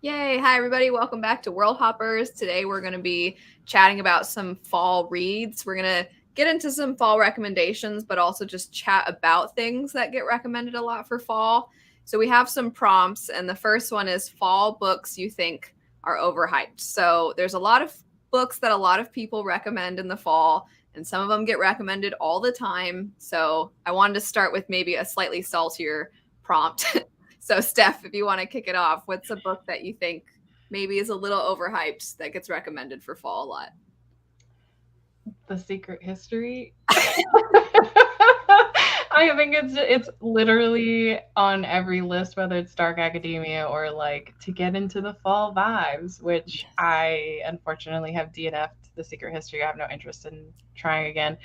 Yay! Hi, everybody. Welcome back to Worldhoppers. Today we're going to be chatting about some fall reads. We're going to get into some fall recommendations, but also just chat about things that get recommended a lot for fall. So we have some prompts, and the first one is fall books you think are overhyped. So there's a lot of books that a lot of people recommend in the fall, and some of them get recommended all the time. So I wanted to start with maybe a slightly saltier prompt. So, Steph, if you want to kick it off, what's a book that you think maybe is a little overhyped that gets recommended for fall a lot? The Secret History. I think it's literally on every list, whether it's Dark Academia or like to get into the fall vibes, which I unfortunately have DNF'd The Secret History. I have no interest in trying again.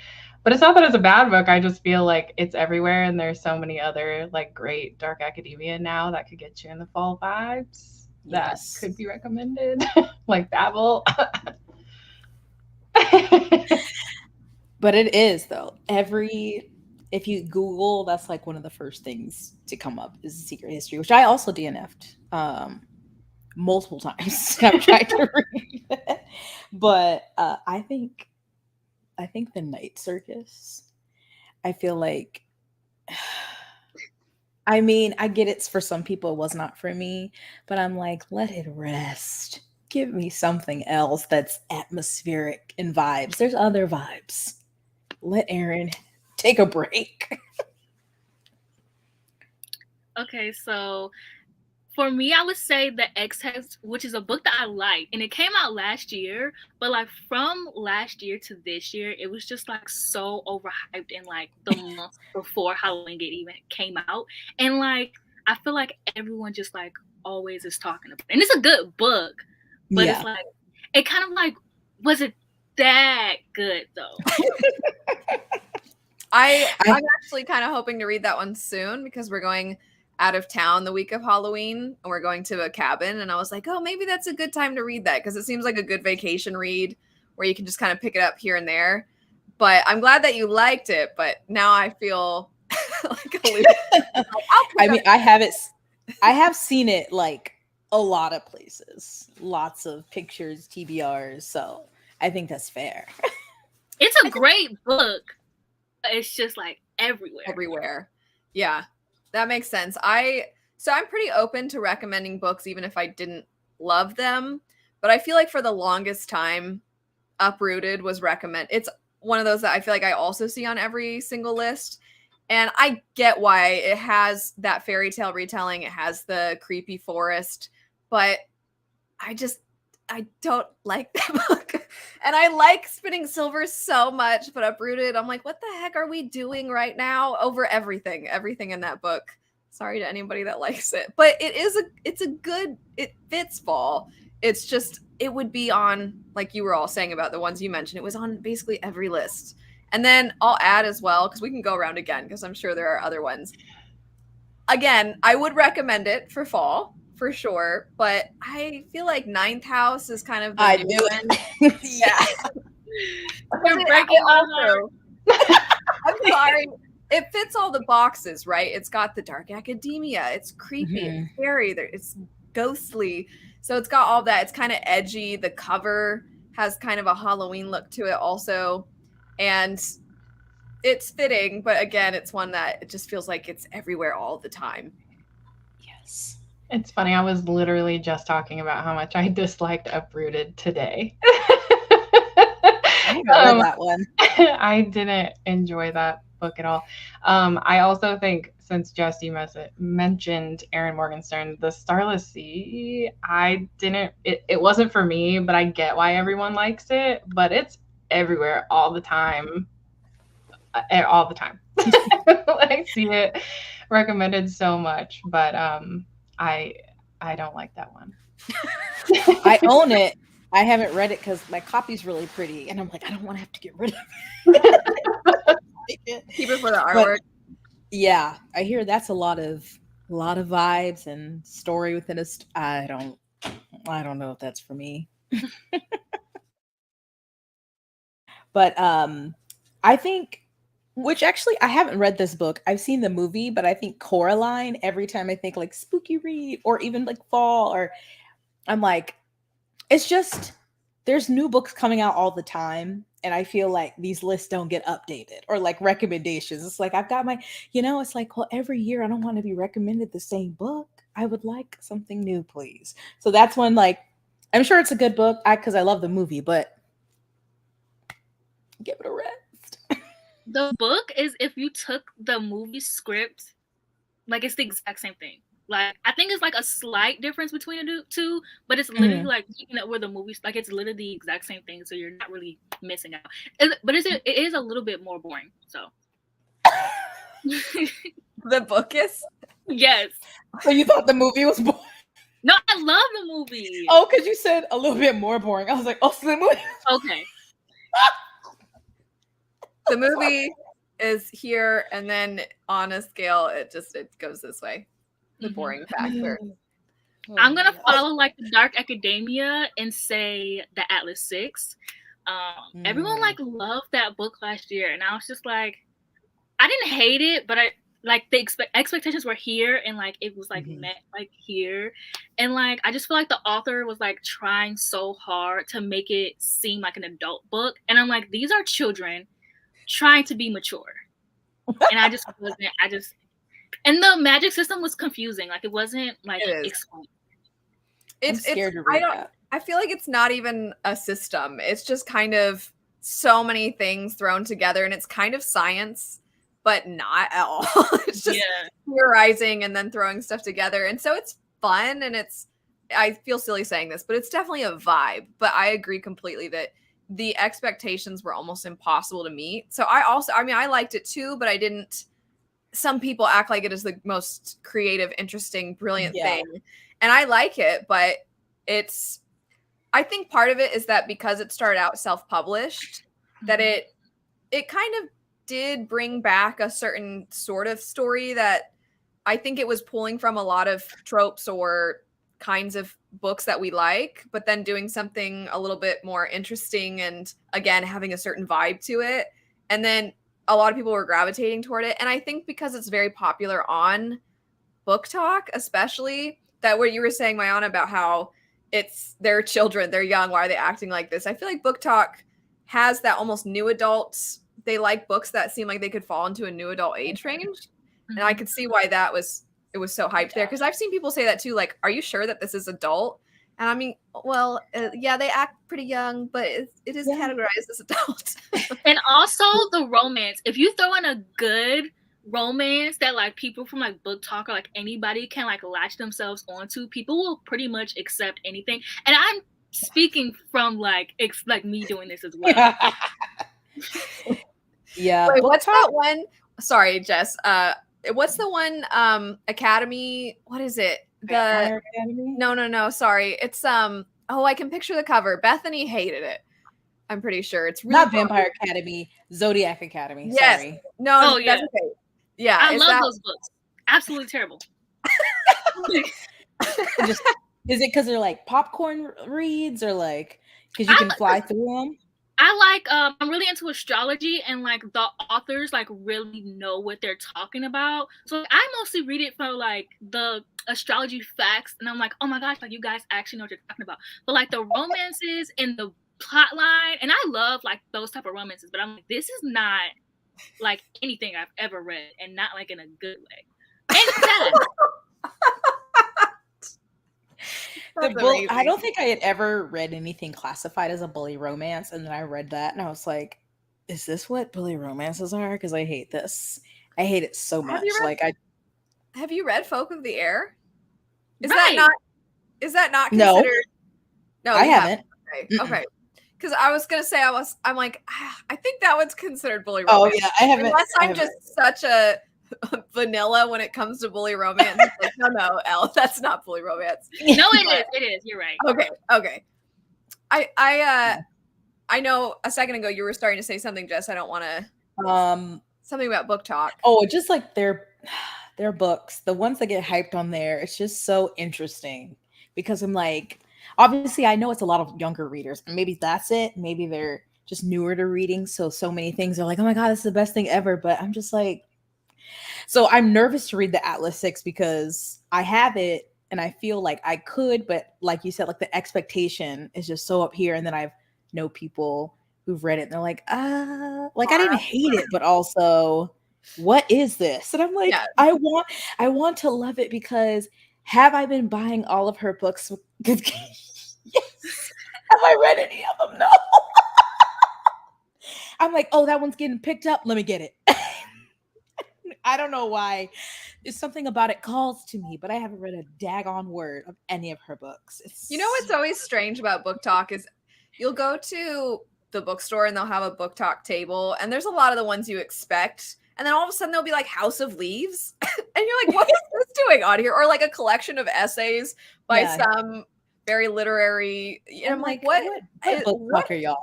But it's not that it's a bad book. I just feel like it's everywhere, and there's so many other like great Dark Academia now that could get you in the fall vibes that could be recommended, like Babel. But it is though. If you Google, that's like one of the first things to come up is The Secret History, which I also DNF'd multiple times. I've tried to read it. But I think The Night Circus. I feel like I mean, I get it's for some people, it was not for me, but I'm like, let it rest. Give me something else that's atmospheric and vibes. There's other vibes. Let Aaron take a break. Okay, so for me, I would say The X-Text, which is a book that I like, and it came out last year, but like from last year to this year, it was just like so overhyped in like the month before Halloween even came out. And like, I feel like everyone just like always is talking about it. And it's a good book, but it's like, it kind of like, was it that good though? I'm actually kind of hoping to read that one soon because we're going out of town the week of Halloween and we're going to a cabin, and I was like, oh, maybe that's a good time to read that because it seems like a good vacation read where you can just kind of pick it up here and there. But I'm glad that you liked it, but now I feel like a loser. I mean, I have seen it like a lot of places, lots of pictures, TBRs, so I think that's fair. It's a great book. It's just like everywhere. Yeah, that makes sense. So I'm pretty open to recommending books even if I didn't love them, but I feel like for the longest time Uprooted was recommended. It's one of those that I feel like I also see on every single list, and I get why. It has that fairy tale retelling, it has the creepy forest, but I don't like that book. And I like Spinning Silver so much, but Uprooted, I'm like, what the heck are we doing right now over everything in that book? Sorry to anybody that likes it, but it fits fall. It's just, it would be on, like you were all saying about the ones you mentioned, it was on basically every list. And then I'll add as well, because we can go around again, because I'm sure there are other ones. Again, I would recommend it for fall, for sure, but I feel like Ninth House is kind of the new one. Yeah. You're breaking my heart. I'm sorry. It fits all the boxes, right? It's got the dark academia. It's creepy. It's scary. It's ghostly. So it's got all that. It's kind of edgy. The cover has kind of a Halloween look to it also. And it's fitting, but again, it's one that it just feels like it's everywhere all the time. Yes. It's funny. I was literally just talking about how much I disliked Uprooted today. I read that one. I didn't enjoy that book at all. I also think, since Jesse mentioned Erin Morgenstern, The Starless Sea, it wasn't for me, but I get why everyone likes it, but it's everywhere all the time. All the time. I see it recommended so much, but I don't like that one. I own it. I haven't read it because my copy's really pretty, and I'm like, I don't want to have to get rid of it. Keep it for the artwork. But, yeah, I hear that's a lot of vibes and story within a. I don't know if that's for me. But I think, which actually I haven't read this book. I've seen the movie, but I think Coraline. Every time I think like spooky read or even like fall or I'm like, it's just, there's new books coming out all the time. And I feel like these lists don't get updated, or like recommendations. It's like, I've got my, it's like, well, every year I don't want to be recommended the same book. I would like something new, please. So that's when, like, I'm sure it's a good book because I love the movie, but give it a rest. The book is, if you took the movie script, like, it's the exact same thing. Like, I think it's like a slight difference between the two, but it's literally like picking up where the movies, like, it's literally the exact same thing, so you're not really missing out. But it is a little bit more boring. So The book is? yes. So you thought the movie was boring? No, I love the movie. Oh, because you said a little bit more boring. I was like, oh, so the movie. Okay. The movie is here, and then on a scale, it goes this way. The boring factor. I'm gonna follow like the dark academia and say the Atlas 6. Everyone like loved that book last year, and I was just like, I didn't hate it, but I like the expectations were here, and like it was like met like here, and like I just feel like the author was like trying so hard to make it seem like an adult book, and I'm like, these are children trying to be mature, and I just wasn't. And the magic system was confusing. Like, it wasn't like explained. I'm scared to read that. I feel like it's not even a system. It's just kind of so many things thrown together, and it's kind of science, but not at all. It's just theorizing and then throwing stuff together. And so it's fun, and I feel silly saying this, but it's definitely a vibe. But I agree completely that the expectations were almost impossible to meet. So I liked it too, but I didn't. Some people act like it is the most creative, interesting, brilliant thing. And I like it, but I think part of it is that because it started out self-published, that it kind of did bring back a certain sort of story that I think it was pulling from a lot of tropes or kinds of books that we like, but then doing something a little bit more interesting and, again, having a certain vibe to it. And then a lot of people were gravitating toward it. And I think because it's very popular on Book Talk, especially, that what you were saying, Mayana, about how they're children, they're young, why are they acting like this? I feel like Book Talk has that almost new adults. They like books that seem like they could fall into a new adult age range. And I could see why it was so hyped there. Because I've seen people say that too, like, are you sure that this is adult? And I mean, well, yeah, they act pretty young, but it is categorized as adult. And also the romance. If you throw in a good romance that like people from like Book Talk or like anybody can like latch themselves onto, people will pretty much accept anything. And I'm speaking from like me doing this as well. Yeah. Wait, what's that one? Sorry, Jess. What's the one? Academy. What is it? Vampire Academy? No. Sorry. It's I can picture the cover. Bethany hated it. I'm pretty sure it's really not Vampire Academy, Zodiac Academy. Yes. Sorry. No, that's okay. Yeah. I love those books. Absolutely terrible. Is it because they're like popcorn reads, or like because you can fly through them? I like I'm really into astrology, and like the authors like really know what they're talking about. So like, I mostly read it for like the astrology facts, and I'm like, oh my gosh, like you guys actually know what you're talking about. But like the romances and the plot line, and I love like those type of romances, but I'm like, this is not like anything I've ever read, and not like in a good way. And sad. I don't think I had ever read anything classified as a bully romance, and then I read that and I was like, is this what bully romances are? Because I hate this. I hate it so much. Have you read Folk of the Air? Is right. that not considered? No, I haven't. Okay. Because I was gonna say I'm like, I think that one's considered bully romance. Oh yeah, I haven't. Unless I'm just such a vanilla when it comes to bully romance. Like, no, Elle, that's not bully romance. No, it is. You're right. Okay. I know a second ago you were starting to say something, Jess. I don't want to. Something about Book Talk. Oh, just like their books, the ones that get hyped on there. It's just so interesting because I'm like, obviously, I know it's a lot of younger readers, and maybe that's it. Maybe they're just newer to reading, so many things are like, oh my god, this is the best thing ever. But I'm just like. So I'm nervous to read the Atlas 6 because I have it and I feel like I could, but like you said, like the expectation is just so up here. And then I've know people who've read it and they're like, like I didn't hate it, but also what is this? And I'm like, Yeah. I want to love it because have I been buying all of her books? Yes. Have I read any of them? No. I'm like, oh, that one's getting picked up. Let me get it. I don't know why. There's something about it calls to me, but I haven't read a daggone word of any of her books. You know what's always strange about book talk is you'll go to the bookstore and they'll have a book talk table, and there's a lot of the ones you expect, and then all of a sudden there'll be like House of Leaves, and you're like, what is this doing on here? Or like a collection of essays by some very literary. And I'm like, what book talk are y'all?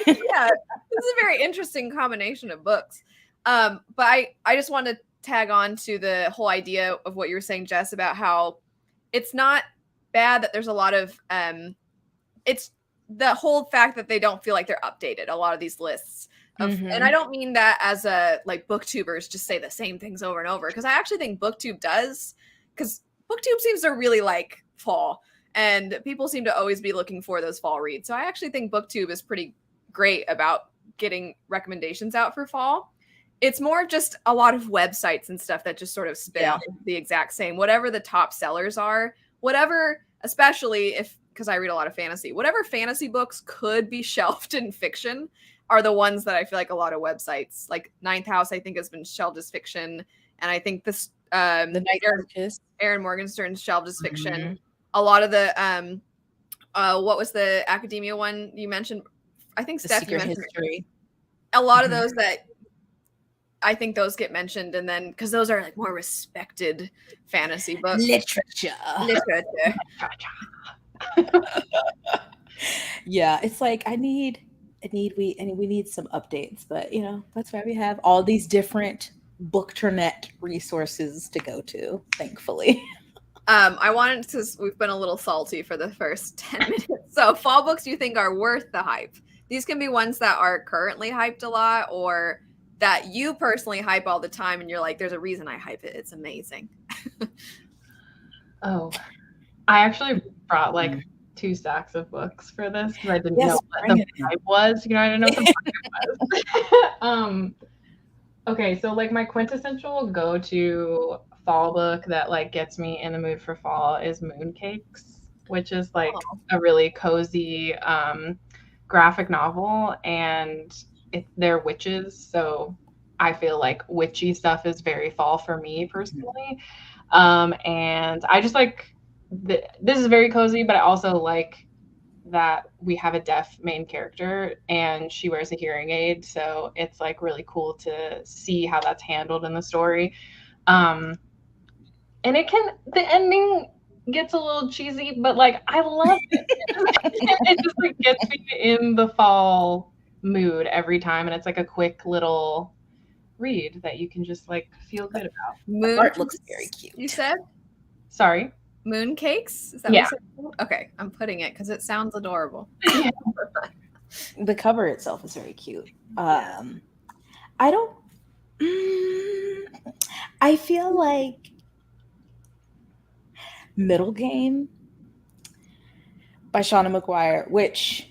Yeah, this is a very interesting combination of books. But I just want to tag on to the whole idea of what you were saying, Jess, about how it's not bad that there's a lot of it's the whole fact that they don't feel like they're updated, a lot of these lists of, and I don't mean that as a like booktubers just say the same things over and over, because I actually think booktube does, because booktube seems to really like fall and people seem to always be looking for those fall reads. So I actually think booktube is pretty great about getting recommendations out for fall. It's more just a lot of websites and stuff that just sort of spit out the exact same, whatever the top sellers are, whatever, especially if, because I read a lot of fantasy, whatever fantasy books could be shelved in fiction are the ones that I feel like a lot of websites, like Ninth House, I think has been shelved as fiction. And I think this, the Night Aaron Morgenstern's shelved as fiction. A lot of the, what was the academia one you mentioned? I think Steph, you mentioned history. A lot of those that I think those get mentioned, and then because those are like more respected fantasy books. Literature. Yeah, it's like we need some updates, but you know, that's why we have all these different bookternet resources to go to, thankfully. I wanted to, we've been a little salty for the first 10 minutes. So fall books you think are worth the hype. These can be ones that are currently hyped a lot, or that you personally hype all the time and you're like, there's a reason I hype it. It's amazing. Oh, I actually brought like 2 stacks of books for this because I didn't know what the hype was. You know, I didn't know what the hype was. Okay, so like my quintessential go-to fall book that like gets me in the mood for fall is Mooncakes, which is like a really cozy graphic novel, and they're witches, so I feel like witchy stuff is very fall for me personally. And I just like this is very cozy, but I also like that we have a deaf main character and she wears a hearing aid, so it's like really cool to see how that's handled in the story. And the ending gets a little cheesy, but like I love it. It just like gets me in the fall mood every time, and it's like a quick little read that you can just like feel good about. Art looks very cute. You said? Sorry? Mooncakes? Is that what you said? Okay, I'm putting it because it sounds adorable. The cover itself is very cute. I feel like Middle Game by Shauna McGuire, which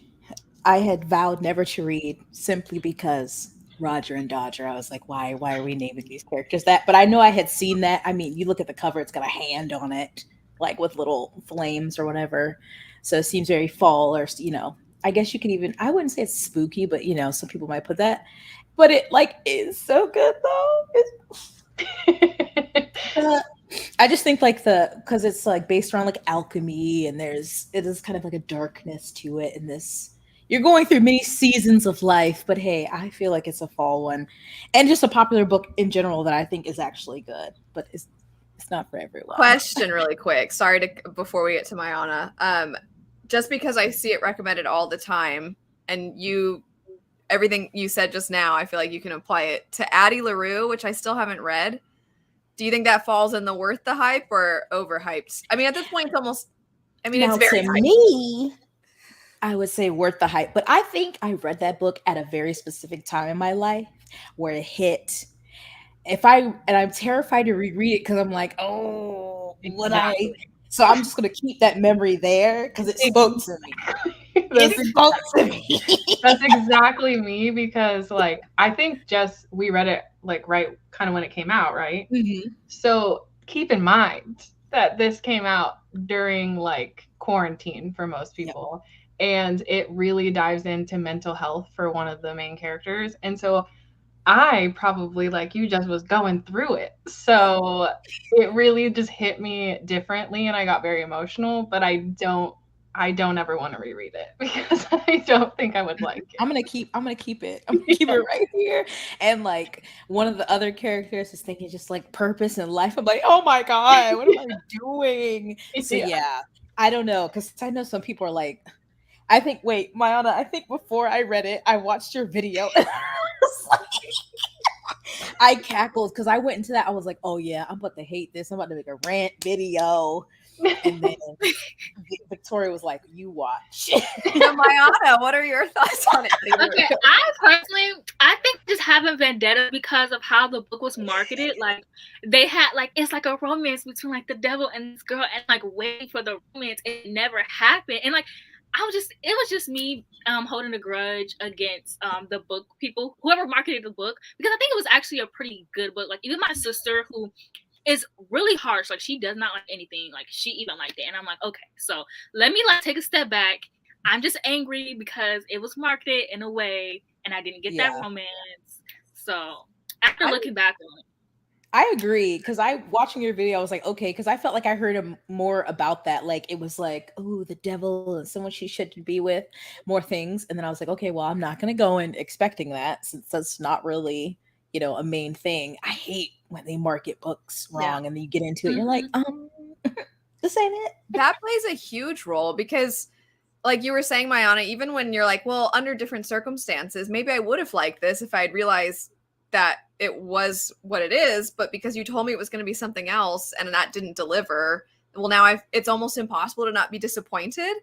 I had vowed never to read simply because Roger and Dodger. I was like, why are we naming these characters that? But I know I had seen that. I mean, you look at the cover, it's got a hand on it, like with little flames or whatever. So it seems very fall, or, you know, I guess you can even, I wouldn't say it's spooky, but you know, some people might put that. But it like is so good though. I just think like because it's like based around like alchemy, and it is kind of like a darkness to it, and you're going through many seasons of life, but hey, I feel like it's a fall one, and just a popular book in general that I think is actually good, but it's not for everyone. Question really quick. Sorry before we get to Mayana. Just because I see it recommended all the time, and everything you said just now, I feel like you can apply it to Addie LaRue, which I still haven't read. Do you think that falls in the worth the hype or overhyped? I mean, at this point, it's almost, I mean, it's very hyped. Me, I would say worth the hype, but I think I read that book at a very specific time in my life where it hit. And I'm terrified to reread it because I'm like, oh, exactly. So I'm just gonna keep that memory there because it spoke to me. That's, It spoke to me. that's exactly me, because like I think just we read it like right kind of when it came out, right? Mhm. So keep in mind that this came out during like quarantine for most people. And it really dives into mental health for one of the main characters. And so I probably, like you, just was going through it. So it really just hit me differently and I got very emotional, but I don't ever want to reread it because I don't think I would like it. I'm gonna keep it. I'm gonna keep it right here. And like one of the other characters is thinking just like purpose in life. I'm like, oh my God, what am I doing? So yeah, I don't know, because I know some people are like, I think, wait, Mayana, I think before I read it, I watched your video. I cackled because I went into that. I was like, oh yeah, I'm about to hate this. I'm about to make a rant video. And then Victoria was like, you watch. So, Mayana, what are your thoughts on it? Okay, I think just having vendetta because of how the book was marketed. Like they had like it's like a romance between like the devil and this girl, and like waiting for the romance, it never happened. And like it was just me holding a grudge against the book people, whoever marketed the book, because I think it was actually a pretty good book. Like even my sister, who is really harsh, like she does not like anything, like she even liked it, and I'm like, okay, so let me like take a step back. I'm just angry because it was marketed in a way and I didn't get that romance. So after looking back on it, I agree, because watching your video, I was like, okay, because I felt like I heard more about that. Like it was like, oh, the devil and someone she shouldn't be with, more things. And then I was like, okay, well, I'm not gonna go in expecting that since that's not really, a main thing. I hate when they market books wrong and then you get into it, you're like, this ain't it. That plays a huge role because, like you were saying, Mayana, even when you're like, well, under different circumstances, maybe I would have liked this if I had realized that it was what it is, but because you told me it was going to be something else and that didn't deliver, well, now it's almost impossible to not be disappointed.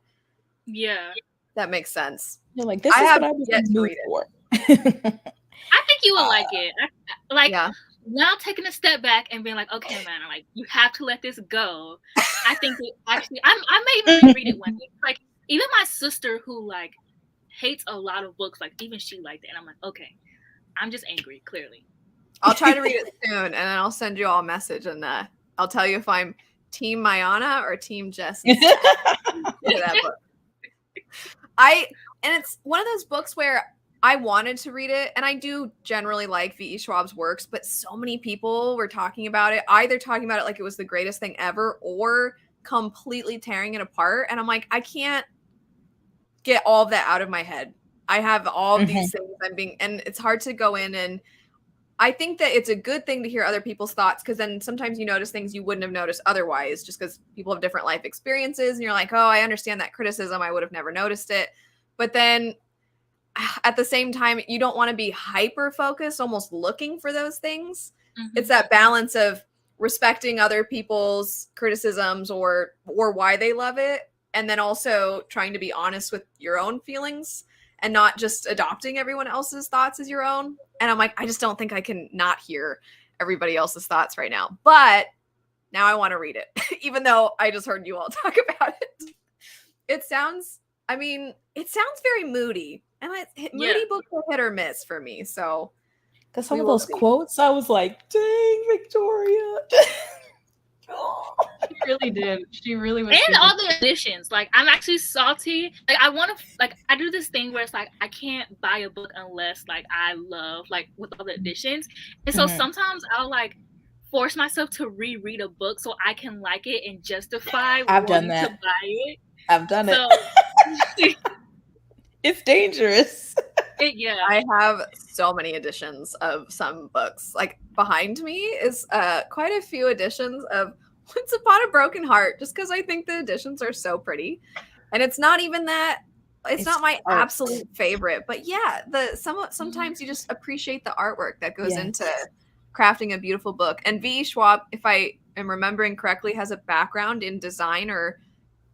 Yeah, that makes sense. You're like, this is what I was yet to read for. I think you would like it. Now taking a step back and being like, okay, man, like you have to let this go. I think it actually, I may even read it one day. Like even my sister, who like hates a lot of books, like even she liked it, and I'm like, okay, I'm just angry. Clearly, I'll try to read it soon, and then I'll send you all a message, and I'll tell you if I'm Team Mayana or Team Jessie. That book. And it's one of those books where I wanted to read it, and I do generally like V.E. Schwab's works, but so many people were talking about it, either talking about it like it was the greatest thing ever or completely tearing it apart. And I'm like, I can't get all of that out of my head. I have all of these things and it's hard to go in, and I think that it's a good thing to hear other people's thoughts, because then sometimes you notice things you wouldn't have noticed otherwise, just because people have different life experiences and you're like, oh, I understand that criticism. I would have never noticed it. But then at the same time, you don't want to be hyper focused, almost looking for those things. It's that balance of respecting other people's criticisms or why they love it, and then also trying to be honest with your own feelings and not just adopting everyone else's thoughts as your own. And I'm like, I just don't think I can not hear everybody else's thoughts right now. But now I want to read it, even though I just heard you all talk about it. It sounds very moody. And moody books are hit or miss for me. So, because some of those quotes, I was like, "Dang, Victoria!" She really did. She really was. And all the editions, like I'm actually salty. Like I want to, like I do this thing where it's like I can't buy a book unless like I love like with all the editions. And so sometimes I'll like force myself to reread a book so I can like it and justify wanting to buy it. I've done it. It's dangerous. I have so many editions of some books. Like behind me is quite a few editions of Once Upon a Broken Heart, just because I think the editions are so pretty. And it's not even that, it's not my absolute favorite, but yeah, sometimes you just appreciate the artwork that goes into crafting a beautiful book. And V.E. Schwab, if I am remembering correctly, has a background in design or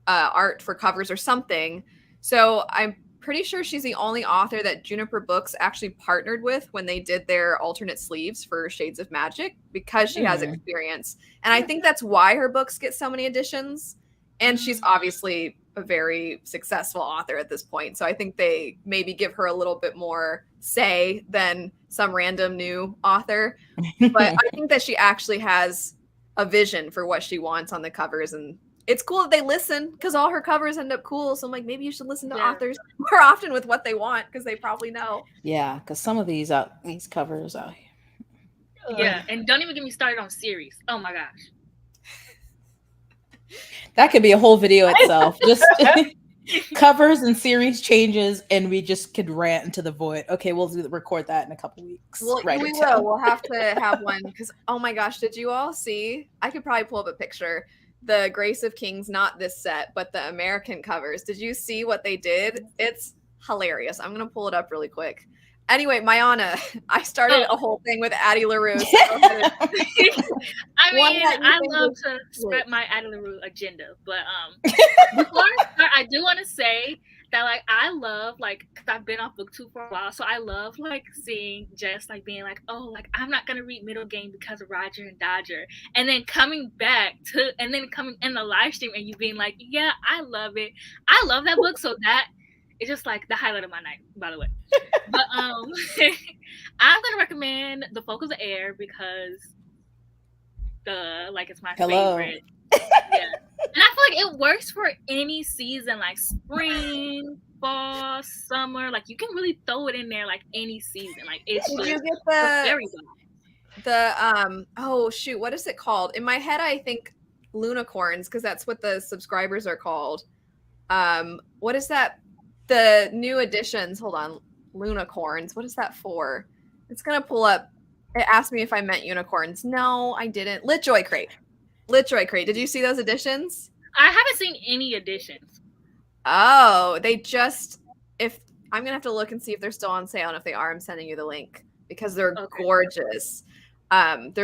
art for covers or something. So I'm pretty sure she's the only author that Juniper Books actually partnered with when they did their alternate sleeves for Shades of Magic, because she has experience. And I think that's why her books get so many editions, And she's obviously a very successful author at this point. So I think they maybe give her a little bit more say than some random new author. But I think that she actually has a vision for what she wants on the covers. And it's cool that they listen because all her covers end up cool. So I'm like, maybe you should listen to authors more often with what they want because they probably know. Yeah, because some of these covers out here. Yeah, and don't even get me started on series. Oh my gosh. That could be a whole video itself. Just covers and series changes, and we just could rant into the void. Okay, we'll record that in a couple weeks. Well, we will. We'll have to have one because, oh my gosh, did you all see? I could probably pull up a picture. The Grace of Kings, not this set, but the American covers. Did you see what they did? It's hilarious. I'm going to pull it up really quick. Anyway, Mayana, I started a whole thing with Addie LaRue. So I mean, I love to spread my Addie LaRue agenda, but before I start, I do want to say that like I love like because I've been off booktube for a while, so I love like seeing Jess like being like, oh, like I'm not gonna read Middle Game because of Roger and Dodger, and then coming back to and then coming in the live stream and you being like, yeah, I love it. I love that book, so that is just like the highlight of my night, by the way. But I'm gonna recommend The Folk of the Air because like it's my favorite. Yeah. And I feel like it works for any season, like spring, fall, summer. Like you can really throw it in there like any season. Like it's Did just you get very good. Oh shoot, what is it called? In my head I think Lunicorns, because that's what the subscribers are called. What is that? The new editions, hold on, Lunicorns. What is that for? It's gonna pull up. It asked me if I meant unicorns. No, I didn't. Litjoy Crate. Did you see those editions? I haven't seen any editions. Oh, they just I'm gonna have to look and see if they're still on sale, and if they are, I'm sending you the link because they're gorgeous. And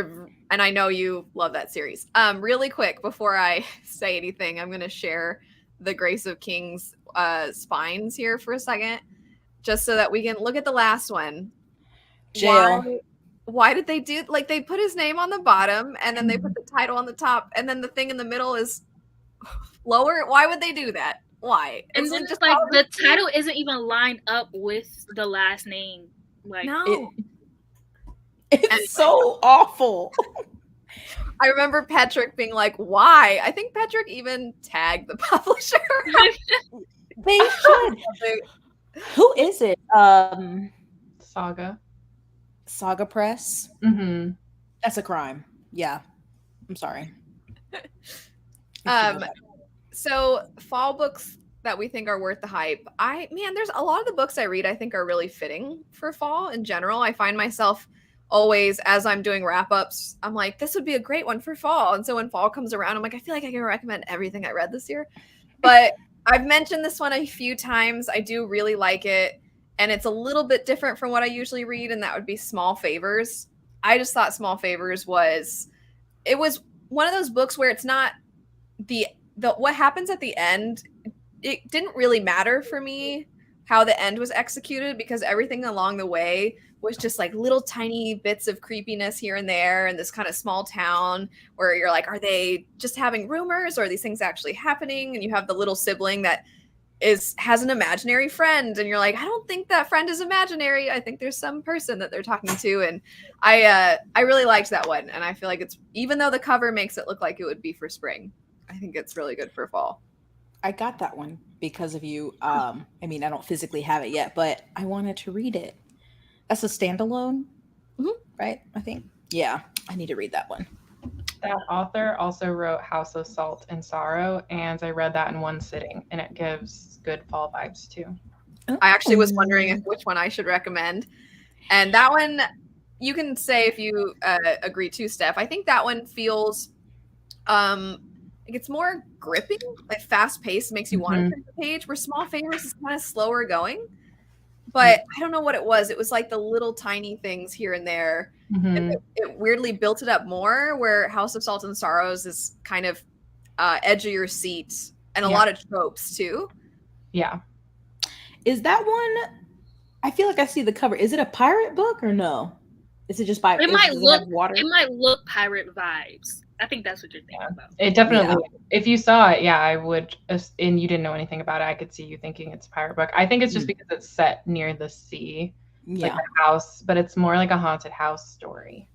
I know you love that series. Really quick before I say anything, I'm gonna share the Grace of Kings spines here for a second, just so that we can look at the last one. Jail. Why did they do like they put his name on the bottom and then they put the title on the top and then the thing in the middle is lower? Why would they do that? Why? And then just like the title isn't even lined up with the last name. Like no. It's so awful. I remember Patrick being like, why? I think Patrick even tagged the publisher. They should. Who is it? Saga Press. Mm-hmm. That's a crime. Yeah. I'm sorry. So fall books that we think are worth the hype. There's a lot of the books I read I think are really fitting for fall in general. I find myself always, as I'm doing wrap-ups, I'm like, this would be a great one for fall. And so when fall comes around, I'm like, I feel like I can recommend everything I read this year. But I've mentioned this one a few times. I do really like it. And it's a little bit different from what I usually read, and that would be Small Favors. I just thought Small Favors was one of those books where it's not the what happens at the end. It didn't really matter for me how the end was executed because everything along the way was just like little tiny bits of creepiness here and there in this kind of small town where you're like, are they just having rumors or are these things actually happening? And you have the little sibling that has an imaginary friend and you're like, I don't think that friend is imaginary. I think there's some person that they're talking to. And I really liked that one. And I feel like it's, even though the cover makes it look like it would be for spring, I think it's really good for fall. I got that one because of you. I don't physically have it yet, but I wanted to read it. That's a standalone, right? I think. Yeah, I need to read that one. That author also wrote House of Salt and Sorrow, and I read that in one sitting, and it gives good fall vibes too. I actually was wondering which one I should recommend. And that one, you can say if you agree too, Steph. I think that one feels like it's more gripping, like fast paced, makes you want to turn the page, where Small Favors is kind of slower going. But I don't know what it was. It was like the little tiny things here and there. And it weirdly built it up more, where House of Salt and Sorrows is kind of edge of your seat and a lot of tropes too. Yeah. Is that one? I feel like I see the cover. Is it a pirate book or no? Is it just by? It might look pirate vibes. I think that's what you're thinking about. It definitely, if you saw it, I would, and you didn't know anything about it, I could see you thinking it's a pirate book. I think it's just because it's set near the sea. It's like a house, but it's more like a haunted house story.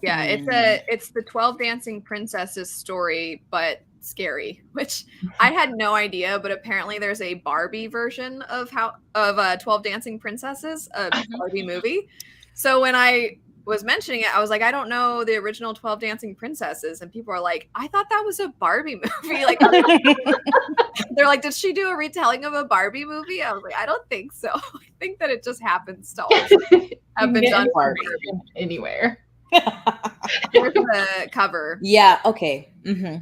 Yeah, it's the 12 Dancing Princesses story, but scary, which I had no idea, but apparently there's a Barbie version of 12 Dancing Princesses, a Barbie movie. So when I was mentioning it, I was like, I don't know the original 12 Dancing Princesses, and people are like, I thought that was a Barbie movie. Like, they're like, did she do a retelling of a Barbie movie? I was like, I don't think so. I think that it just happens to always have been done anywhere. Here's the cover. Yeah. Okay. Mm-hmm.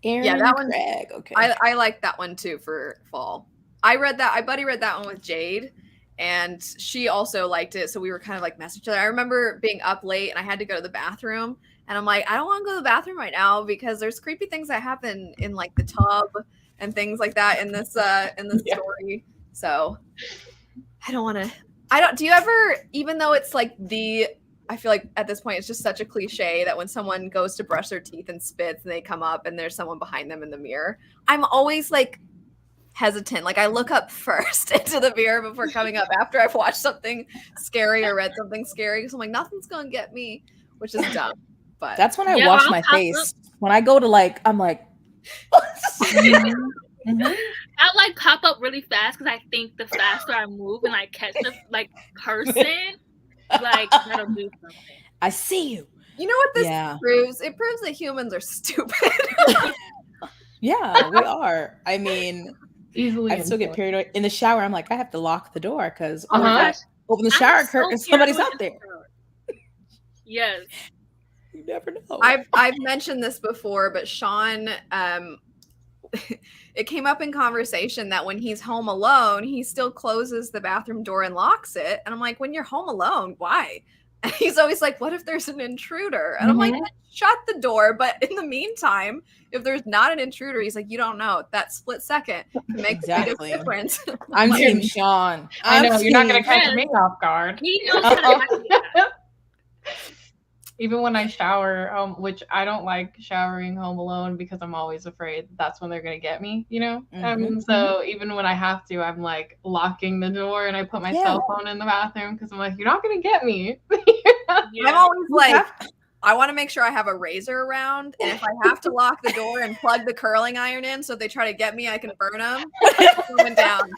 Aaron that one. Craig. Okay. I like that one too for fall. I read that. Buddy read that one with Jade, and she also liked it. So we were kind of like messaging each other. I remember being up late and I had to go to the bathroom, and I'm like, I don't want to go to the bathroom right now because there's creepy things that happen in like the tub and things like that in this story. So I don't want to. Do you ever, even though it's like I feel like at this point it's just such a cliche that when someone goes to brush their teeth and spits and they come up and there's someone behind them in the mirror, I'm always like hesitant. Like I look up first into the mirror before coming up after I've watched something scary or read something scary. So I'm like, nothing's going to get me, which is dumb. But that's when I wash my face. When I go to I'm like, I like pop up really fast because I think the faster I move and I catch the person, that'll do something. I see you. You know what this proves? It proves that humans are stupid. Yeah, we are. I mean, easily. I still get paranoid in the shower. I'm like, I have to lock the door because open the shower curtain, somebody's out there. Yes. You never know. I've mentioned this before, but Sean, it came up in conversation that when he's home alone, he still closes the bathroom door and locks it. And I'm like, when you're home alone, why? And he's always like, what if there's an intruder? And I'm like, shut the door. But in the meantime, if there's not an intruder, he's like, you don't know. That split second makes a big difference. I'm Team Sean. I know, you're not going to catch me off guard. He knows how to do that. Even when I shower, which I don't like showering home alone because I'm always afraid that's when they're going to get me, you know? So even when I have to, I'm like locking the door and I put my cell phone in the bathroom because I'm like, you're not going to get me. I'm always like, I want to make sure I have a razor around. And if I have to lock the door and plug the curling iron in so if they try to get me, I can burn them. Going down.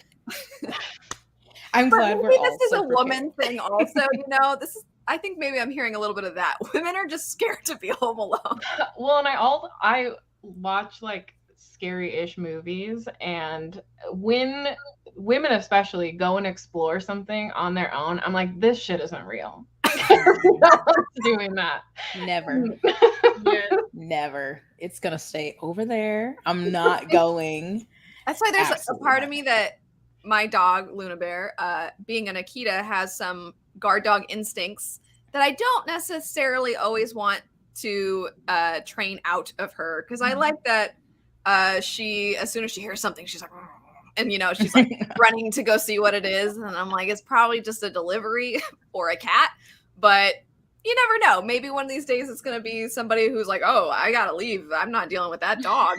I'm glad we're all this is a woman thing also, you know? I think maybe I'm hearing a little bit of that. Women are just scared to be home alone. Well, and I watch like scary-ish movies, and when women especially go and explore something on their own, I'm like, this shit isn't real. No one's doing that. Never. Never. It's gonna stay over there. I'm not going. That's why there's a part of me that my dog, Luna Bear, being an Akita, has some guard dog instincts that I don't necessarily always want to train out of her, because I like that she, as soon as she hears something, she's like, and you know, she's like running to go see what it is, and I'm like, it's probably just a delivery or a cat, but you never know. Maybe one of these days it's going to be somebody who's like, oh, I gotta leave, I'm not dealing with that dog.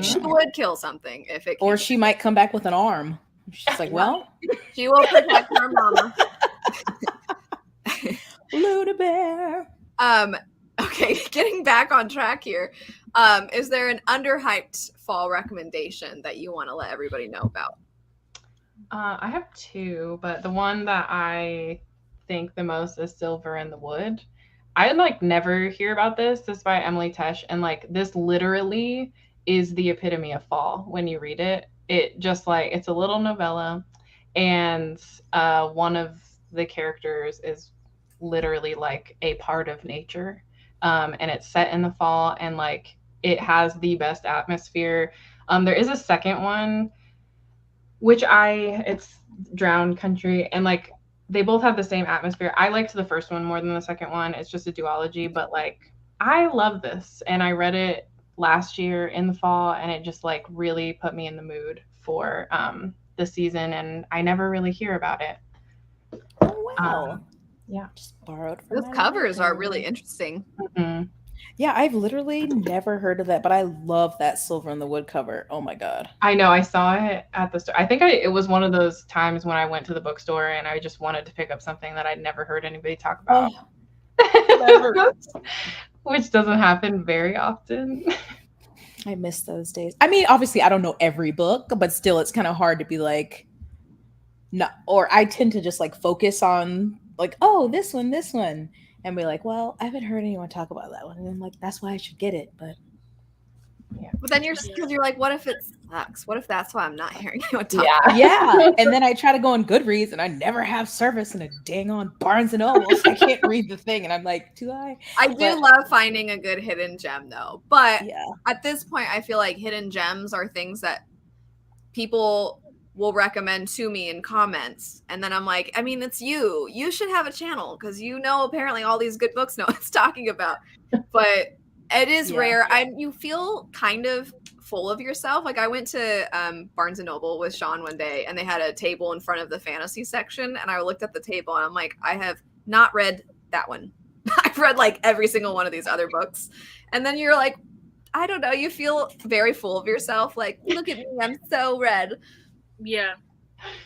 She would kill something if it or she might come back with an arm. She's like, well, she will protect her mama. Luna Bear. Okay, getting back on track here. Is there an underhyped fall recommendation that you want to let everybody know about? I have two, but the one that I think the most is Silver in the Wood. I never hear about this. This is by Emily Tesh, and this literally is the epitome of fall when you read it. It just it's a little novella, and one of the characters is literally a part of nature, and it's set in the fall, and it has the best atmosphere. There is a second one, which it's Drowned Country, and they both have the same atmosphere. I liked the first one more than the second one. It's just a duology, but I love this, and I read it last year in the fall, and it just really put me in the mood for the season, and I never really hear about it. Oh wow. Yeah, just borrowed from those covers are really interesting. Yeah, I've literally never heard of that, but I love that Silver in the Wood cover. Oh my god. I know, I saw it at the store. I think it was one of those times when I went to the bookstore and I just wanted to pick up something that I'd never heard anybody talk about. Never. Which doesn't happen very often. I miss those days. I mean, obviously, I don't know every book, but still, it's kind of hard to be like, no. Or I tend to just like focus on like, oh, this one, and be like, well, I haven't heard anyone talk about that one, and I'm like, that's why I should get it. But But then because you're like, what if it sucks? What if that's why I'm not hearing anyone talk? yeah. And then I try to go on Goodreads, and I never have service in a dang on Barnes and Noble. So I can't read the thing, and I'm like, do I? I do love finding a good hidden gem, though. But Yeah. at this point, I feel like hidden gems are things that people will recommend to me in comments, and then I'm like, I mean, it's you. You should have a channel because apparently all these good books know what it's talking about. But it is rare. You feel kind of full of yourself. Like I went to Barnes and Noble with Sean one day, and they had a table in front of the fantasy section, and I looked at the table and I'm like, I have not read that one. I've read like every single one of these other books. And then you're like, I don't know, you feel very full of yourself. Like, look at me, I'm so read. Yeah.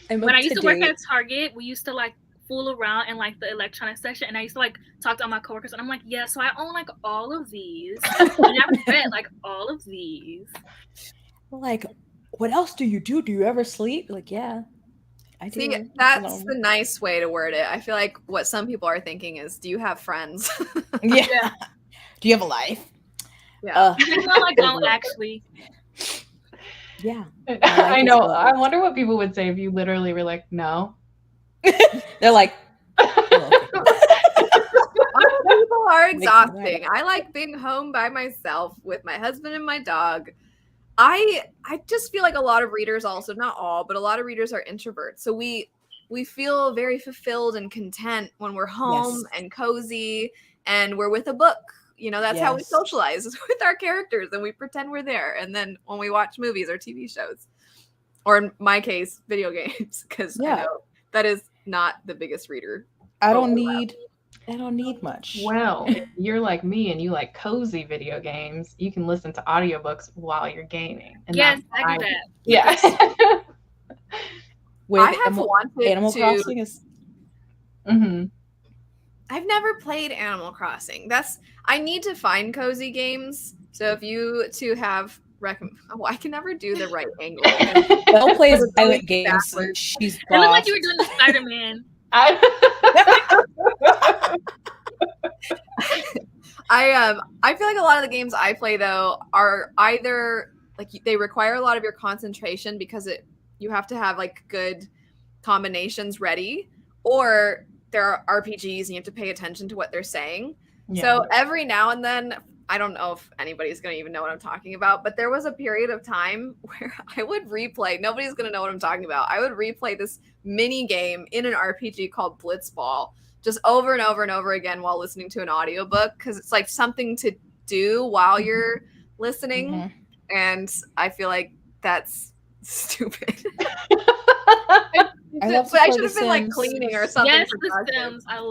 I'm when I up used to to work date. at Target, we used to like fool around in like the electronics section, and I used to like talk to all my coworkers, and I'm like, yeah, so I own like all of these, and I've read like all of these. Like, what else do you do? Do you ever sleep? Like, yeah, I do. See, that's the nice way to word it. I feel like what some people are thinking is, do you have friends? Yeah. Do you have a life? Yeah. Well, I don't actually. Yeah. I know. I wonder what people would say if you literally were like, no. They're like, Other people are exhausting. I like being home by myself with my husband and my dog. I just feel like a lot of readers also, not all, but a lot of readers are introverts. So we feel very fulfilled and content when we're home and cozy and we're with a book. That's how we socialize, is with our characters, and we pretend we're there. And then when we watch movies or TV shows, or in my case, video games, because I know that is not the biggest reader. I don't need much. Well, if you're like me and you like cozy video games, you can listen to audiobooks while you're gaming. And yes, I do that. Yes. I have wanted Animal Crossing is. Mm-hmm. I've never played Animal Crossing. I need to find cozy games. So if you two have I can never do the right angle. Belle plays violent games. She's it looked like you were doing the Spider-Man. I feel like a lot of the games I play though are either like they require a lot of your concentration because you have to have like good combinations ready, or there are RPGs and you have to pay attention to what they're saying. Yeah. So every now and then, I don't know if anybody's going to even know what I'm talking about, but there was a period of time where I would replay. Nobody's going to know what I'm talking about. I would replay this mini game in an RPG called Blitzball just over and over and over again while listening to an audiobook, because it's like something to do while you're listening. Mm-hmm. And I feel like that's stupid. I should have been like cleaning or something. Yes, The Sims. I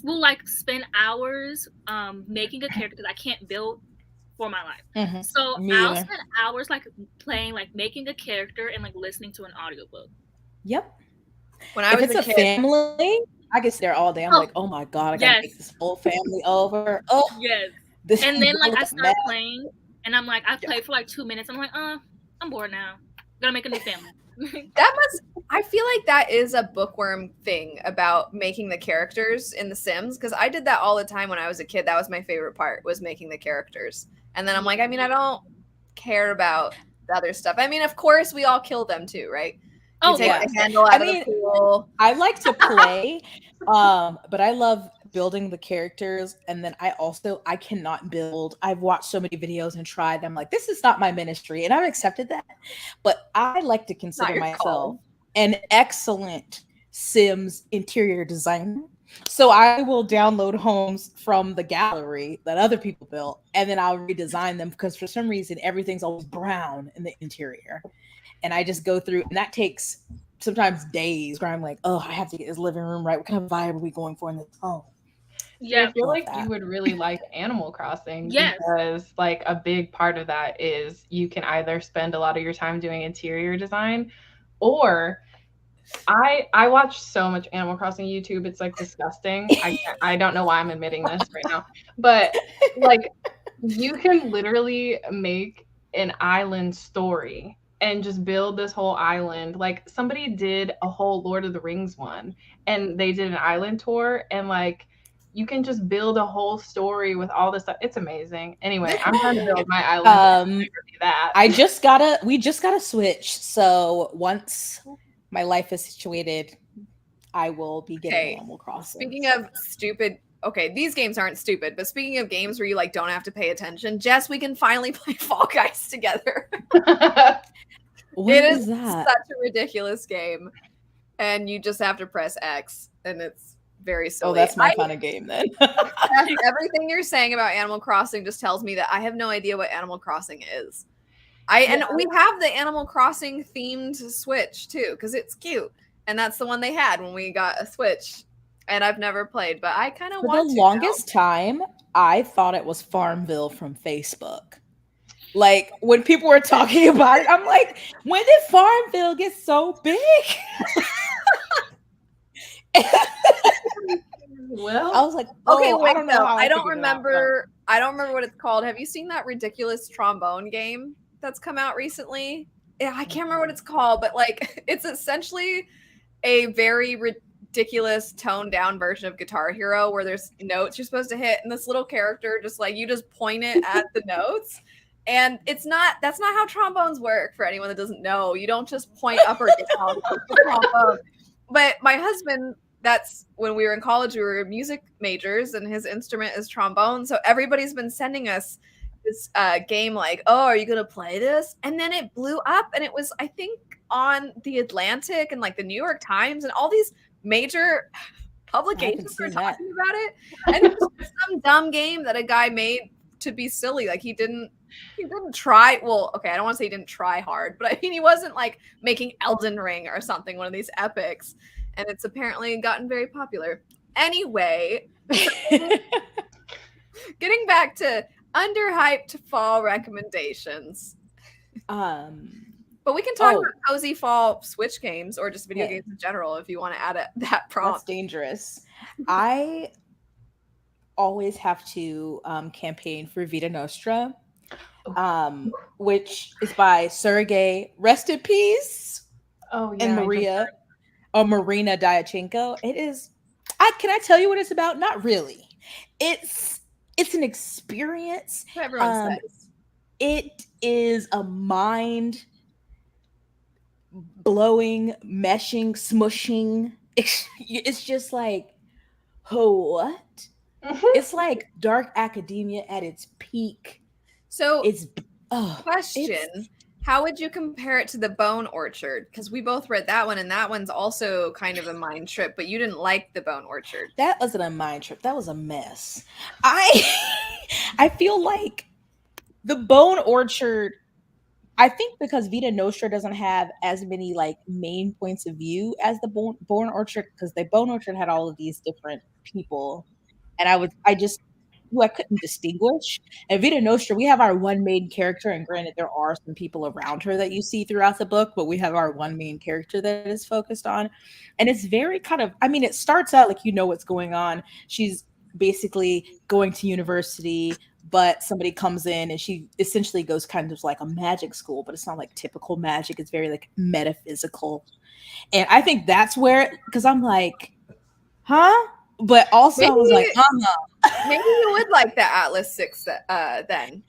will like spend hours making a character that I can't build for my life. Mm-hmm. So I'll spend hours like playing, like making a character and like listening to an audiobook. Yep. When I was a kid, family, I could sit there all day. I'm like, oh my God, I gotta make this whole family over. Oh yes. And then like I start playing and I'm like, I played for like 2 minutes. I'm like, I'm bored now. Gotta make a new family. I feel like that is a bookworm thing about making the characters in The Sims, because I did that all the time when I was a kid. That was my favorite part, was making the characters. And then I'm like, I mean, I don't care about the other stuff. I mean, of course we all kill them too, right? You take the handle out of the pool. I like to play, but I love building the characters. And then I cannot build. I've watched so many videos and tried. I'm like, this is not my ministry. And I've accepted that. But I like to consider myself an excellent Sims interior designer. So I will download homes from the gallery that other people built, and then I'll redesign them, because for some reason, everything's always brown in the interior. And I just go through, and that takes sometimes days where I'm like, oh, I have to get this living room right. What kind of vibe are we going for in this home? Yeah. I feel Love like that. you would really like Animal Crossing Yes. because like a big part of that is you can either spend a lot of your time doing interior design, or I watch so much Animal Crossing YouTube, it's like disgusting. I don't know why I'm admitting this right now, but like you can literally make an island story and just build this whole island. Like somebody did a whole Lord of the Rings one, and they did an island tour, and like you can just build a whole story with all this stuff. It's amazing. Anyway, I'm trying to build my island. That We just got a Switch. So once my life is situated, I will be getting Okay. Animal Crossing. Speaking of stupid, okay, these games aren't stupid, but speaking of games where you like don't have to pay attention, Jess, we can finally play Fall Guys together. What It is is that? such a ridiculous game, and you just have to press X, and it's very silly. Oh, that's my kind of game then. Everything you're saying about Animal Crossing just tells me that I have no idea what Animal Crossing is. And we have the Animal Crossing themed Switch too, because it's cute, and that's the one they had when we got a Switch. And I've never played, but I kind of want to. For the longest time, I thought it was Farmville from Facebook. Like when people were talking about it, I'm like, when did Farmville get so big? Well, I was like, okay, wait, I don't know. I don't remember. I don't remember what it's called. Have you seen that ridiculous trombone game that's come out recently? Yeah, I can't remember what it's called, but like it's essentially a very ridiculous toned down version of Guitar Hero where there's notes you're supposed to hit, and this little character just like you just point it at the notes. And that's not how trombones work for anyone that doesn't know. You don't just point up or down the trombone. But my husband, that's when we were in college, we were music majors, and his instrument is trombone. So everybody's been sending us this game like, oh, are you going to play this? And then it blew up, and it was, I think, on The Atlantic and like the New York Times and all these major publications were talking about it. And it was some dumb game that a guy made to be silly. Like he didn't try. Well, okay, I don't want to say he didn't try hard, but I mean, he wasn't like making Elden Ring or something, one of these epics. And it's apparently gotten very popular. Anyway, getting back to underhyped fall recommendations. But we can talk about cozy fall Switch games or just video games in general if you want to add that prompt. That's dangerous. I always have to campaign for Vida Nostra, which is by Sergey, rest in peace, and Marina Diachenko. It is. Can I tell you what it's about? Not really. It's an experience. Everyone says it is a mind blowing, meshing, smushing. It's just like, what? It's like dark academia at its peak. So it's question. How would you compare it to The Bone Orchard? Because we both read that one, and that one's also kind of a mind trip, but you didn't like The Bone Orchard. That wasn't a mind trip. That was a mess. I feel like The Bone Orchard, I think because Vida Nostra doesn't have as many like main points of view as the Bone Orchard, because the Bone Orchard had all of these different people, and I couldn't distinguish. And Vida Nostra, we have our one main character, and granted, there are some people around her that you see throughout the book, but we have our one main character that is focused on. And it's very kind of, I mean, it starts out like you know what's going on. She's basically going to university, but somebody comes in and she essentially goes kind of like a magic school, but it's not like typical magic. It's very like metaphysical. And I think that's where, because I'm like, huh? But also maybe, I was like, maybe you would like the Atlas 6 then.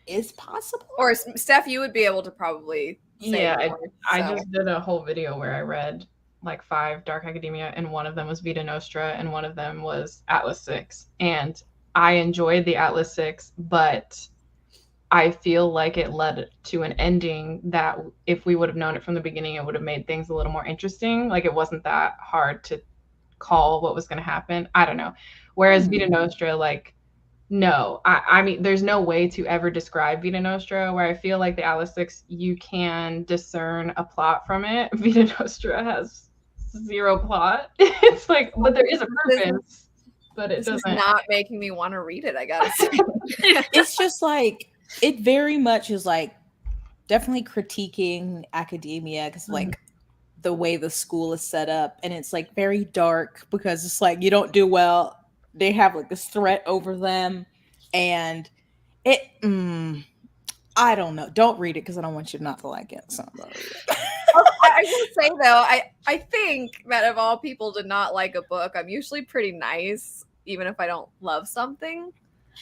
It's possible. Or Steph, you would be able to probably say more, I just did a whole video where I read like 5 Dark Academia, and one of them was Vida Nostra, and one of them was Atlas 6. And I enjoyed the Atlas 6, but I feel like it led to an ending that if we would have known it from the beginning, it would have made things a little more interesting. Like it wasn't that hard to call what was going to happen. I don't know. Whereas Vida Nostra, like, no, I mean, there's no way to ever describe Vida Nostra, where I feel like the Atlas 6, you can discern a plot from it. Vida Nostra has 0 plot. It's like, but there is a purpose. but it This is doesn't. not making me want to read it, I gotta say. It's just like, it very much is like definitely critiquing academia, because like the way the school is set up, and it's like very dark because it's like you don't do well, they have like this threat over them, and it I don't know, don't read it because I don't want you not to like it, so don't read it. I will say though, I think that of all people to not like a book, I'm usually pretty nice, even if I don't love something.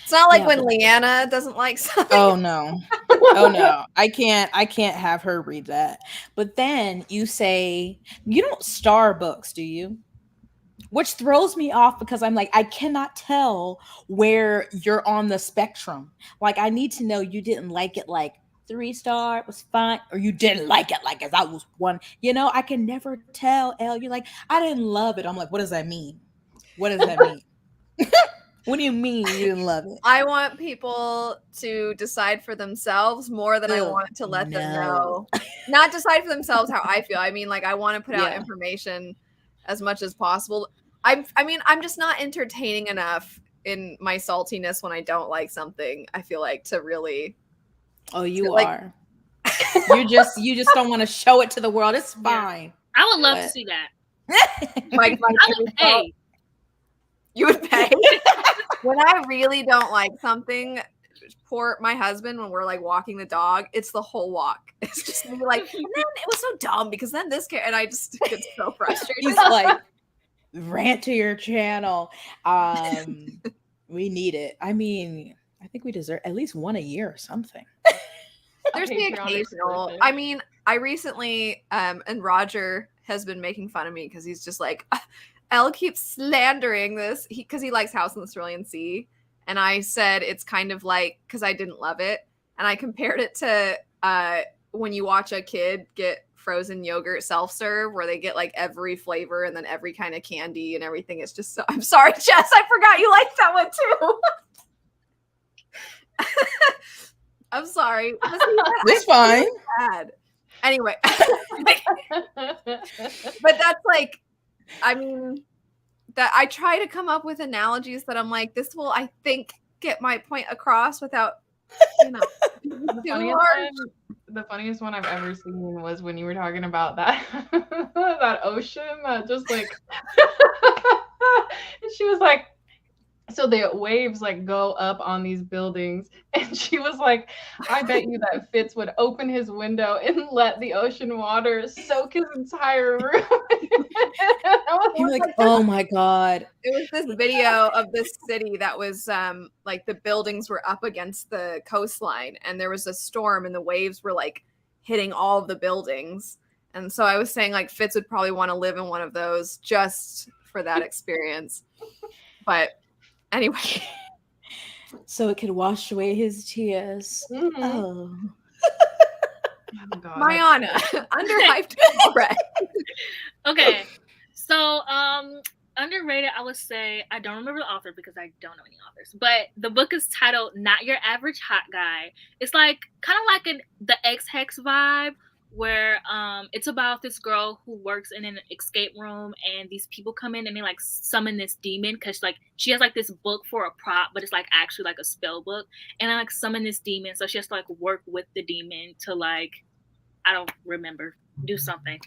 It's not like when Leanna doesn't like something. Oh no. Oh no. I can't have her read that. But then you say you don't star books, do you? Which throws me off because I'm like, I cannot tell where you're on the spectrum. Like, I need to know you didn't like it like 3-star, it was fine, or you didn't like it like that was 1. You know, I can never tell. Elle, you're like, I didn't love it. I'm like, what does that mean? What does that mean? What do you mean you didn't love it? I want people to decide for themselves more than I want to let them know. Not decide for themselves how I feel. I mean, like, I want to put out information as much as possible. I'm just not entertaining enough in my saltiness when I don't like something, I feel like, to really. Oh, you are. You just don't want to show it to the world. It's fine. I would love to see that. I would pay. You would pay? When I really don't like something, poor my husband, when we're like walking the dog, it's the whole walk. It's just me like, and then it was so dumb because then this and I just get so frustrated. He's like, rant to your channel. We need it. I mean, I think we deserve at least one a year or something. There's the occasional. I mean, I recently, and Roger has been making fun of me because he's just like, Elle keeps slandering this because he likes House on the Cerulean Sea. And I said it's kind of like, because I didn't love it. And I compared it to when you watch a kid get frozen yogurt self-serve where they get like every flavor and then every kind of candy and everything. It's just so, I'm sorry, Jess, I forgot you liked that one too. I'm sorry. It's fine. Bad. Anyway. But that's like, I mean, that I try to come up with analogies that I'm like, this will, I think, get my point across without, you know, the funniest one I've ever seen was when you were talking about that that ocean that just like and she was like, so the waves like go up on these buildings, and she was like, I bet you that Fitz would open his window and let the ocean water soak his entire room. You're like, oh my god. It was this video of this city that was like the buildings were up against the coastline and there was a storm and the waves were like hitting all of the buildings. And so I was saying like Fitz would probably want to live in one of those just for that experience. But anyway. So it could wash away his tears. Mm-hmm. Oh. Oh God. Mayana, underhyped already. Okay. So underrated, I would say, I don't remember the author because I don't know any authors, but the book is titled Not Your Average Hot Guy. It's like kind of like the X-Hex vibe, where it's about this girl who works in an escape room, and these people come in and they like summon this demon because like she has like this book for a prop, but it's like actually like a spell book, and I like summon this demon, so she has to like work with the demon to like, I don't remember, do something.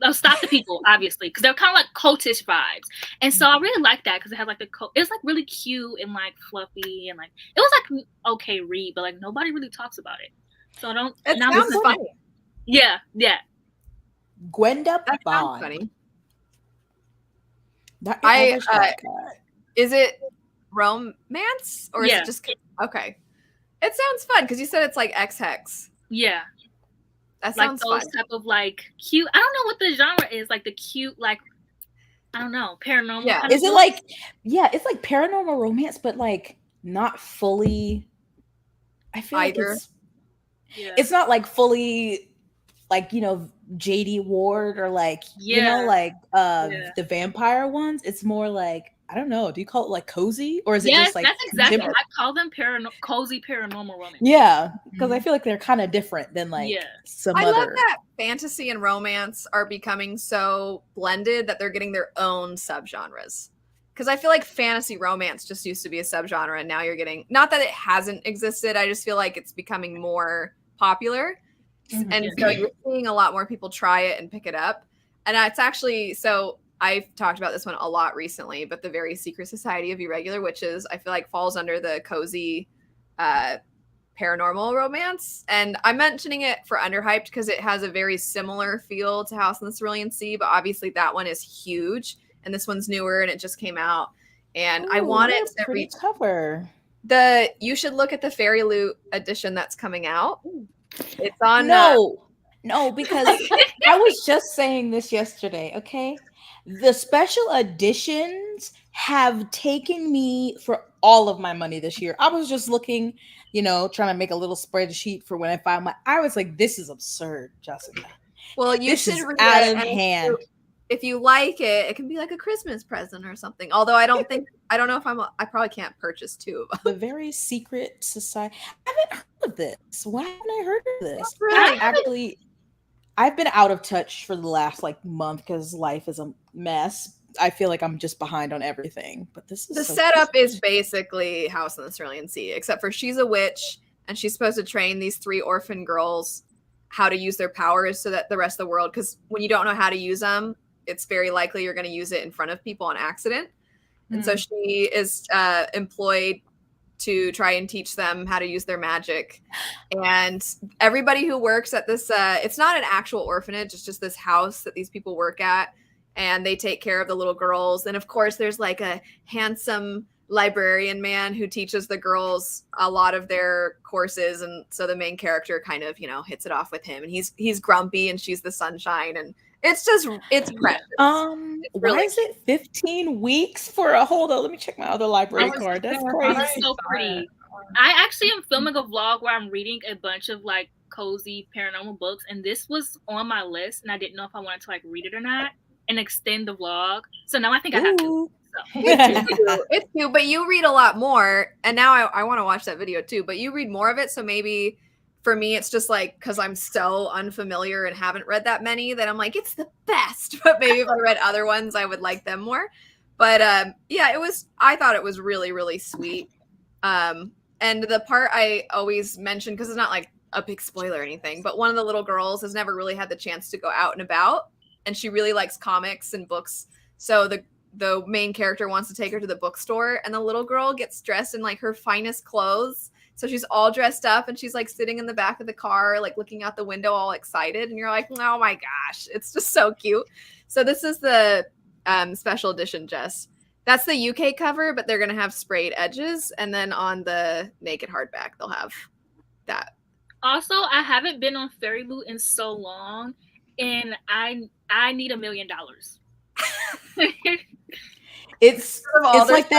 No, stop the people, obviously, because they're kind of like cultish vibes, and so I really like that because it has like it was like really cute and like fluffy, and like it was like okay read, but like nobody really talks about it, so I don't. It sounds funny. Yeah. Gwenda That sounds Bond. funny. Is it romance or is it just okay? It sounds fun because you said it's like X-Hex. Yeah. That sounds like those fun. type of like cute. I don't know what the genre is. Like the cute, like I don't know, paranormal. Yeah. Is it like it's like paranormal romance, but like not fully. I feel either. Like it's not like fully like, you know, JD Ward or like you know, like the vampire ones. It's more like, I don't know, do you call it like cozy, or is it just like that's exactly I call them cozy paranormal romance. Yeah, because I feel like they're kind of different than like some I other. love that fantasy and romance are becoming so blended that they're getting their own subgenres. because I feel like fantasy romance just used to be a subgenre, and now you're getting, not that it hasn't existed, I just feel like it's becoming more popular. Mhm. And so you're seeing a lot more people try it and pick it up. And it's actually, so I've talked about this one a lot recently, but the Very Secret Society of Irregular Witches, I feel like falls under the cozy paranormal romance. And I'm mentioning it for Underhyped because it has a very similar feel to House on the Cerulean Sea, but obviously that one is huge, and this one's newer and it just came out. And I want it to pretty reach cover. you should look at the Fairy Loot edition that's coming out. It's on No, because I was just saying this yesterday, okay? The special editions have taken me for all of my money this year. I was just looking, trying to make a little spreadsheet for when I find I was like, this is absurd, Jessica. Well, you This should is read out it, of and hand. if you like it, it can be like a Christmas present or something. Although I don't know if I probably can't purchase two of them. The Very Secret Society. I haven't heard of this. Why haven't I heard of this? Really? I've been out of touch for the last month because life is a mess. I feel like I'm just behind on everything. But this is The so setup cute. is basically House on the Cerulean Sea, except for she's a witch and she's supposed to train these 3 orphan girls how to use their powers so that the rest of the world, because when you don't know how to use them, it's very likely you're going to use it in front of people on accident. And so she is employed to try and teach them how to use their magic. And everybody who works at this, it's not an actual orphanage, it's just this house that these people work at, and they take care of the little girls. And of course, there's like a handsome librarian man who teaches the girls a lot of their courses, and so the main character kind of hits it off with him, and he's grumpy and she's the sunshine, and it's precious. Why is it 15 weeks for a hold on? Let me check my other library card. That's crazy. That's so pretty. I actually am filming a vlog where I'm reading a bunch of cozy paranormal books, and this was on my list, and I didn't know if I wanted to read it or not and extend the vlog. So now I think I have to. So. It's cute, but you read a lot more, and now I want to watch that video too, but you read more of it, so maybe for me it's just because I'm so unfamiliar and haven't read that many that I'm like, it's the best. But maybe if I read other ones I would like them more. But I thought it was really, really sweet. And the part I always mention, because it's not a big spoiler or anything, but one of the little girls has never really had the chance to go out and about, and she really likes comics and books, so the main character wants to take her to the bookstore, and the little girl gets dressed in her finest clothes. So she's all dressed up, and she's sitting in the back of the car, looking out the window, all excited. And you're like, oh my gosh, it's just so cute. So this is the special edition, Jess. That's the UK cover, but they're going to have sprayed edges. And then on the naked hardback, they'll have that. Also, I haven't been on Fairy Loot in so long, and I need $1 million. It's like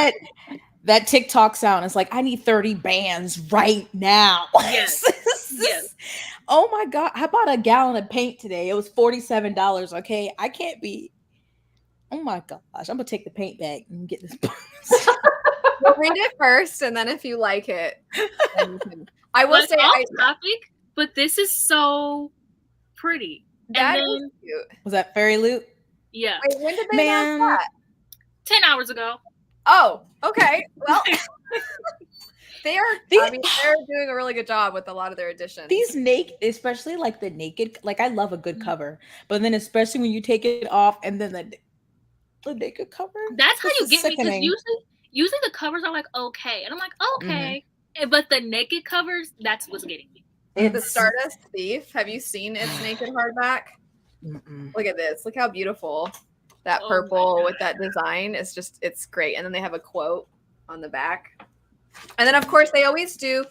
that TikTok sound. It's I need 30 bands right now. Yes. Yes. Oh my God. I bought a gallon of paint today. It was $47. Okay. I can't be. Oh my gosh. I'm going to take the paint bag and get this. We'll read it first, and then if you like it, I will say off topic, but this is so pretty. That is cute. Was that Fairy Loot? Yeah. Wait, when did they announce that? 10 hours ago. Oh, okay. Well, they're doing a really good job with a lot of their editions. These naked, especially the naked, I love a good cover, but then especially when you take it off and then the naked cover. That's how you get me, because usually the covers are okay, and I'm like, okay, but the naked covers, that's what's getting me. The Stardust Thief. Have you seen its naked hardback? Look at this. Look how beautiful. That purple with that design is it's great. And then they have a quote on the back. And then, of course, they used to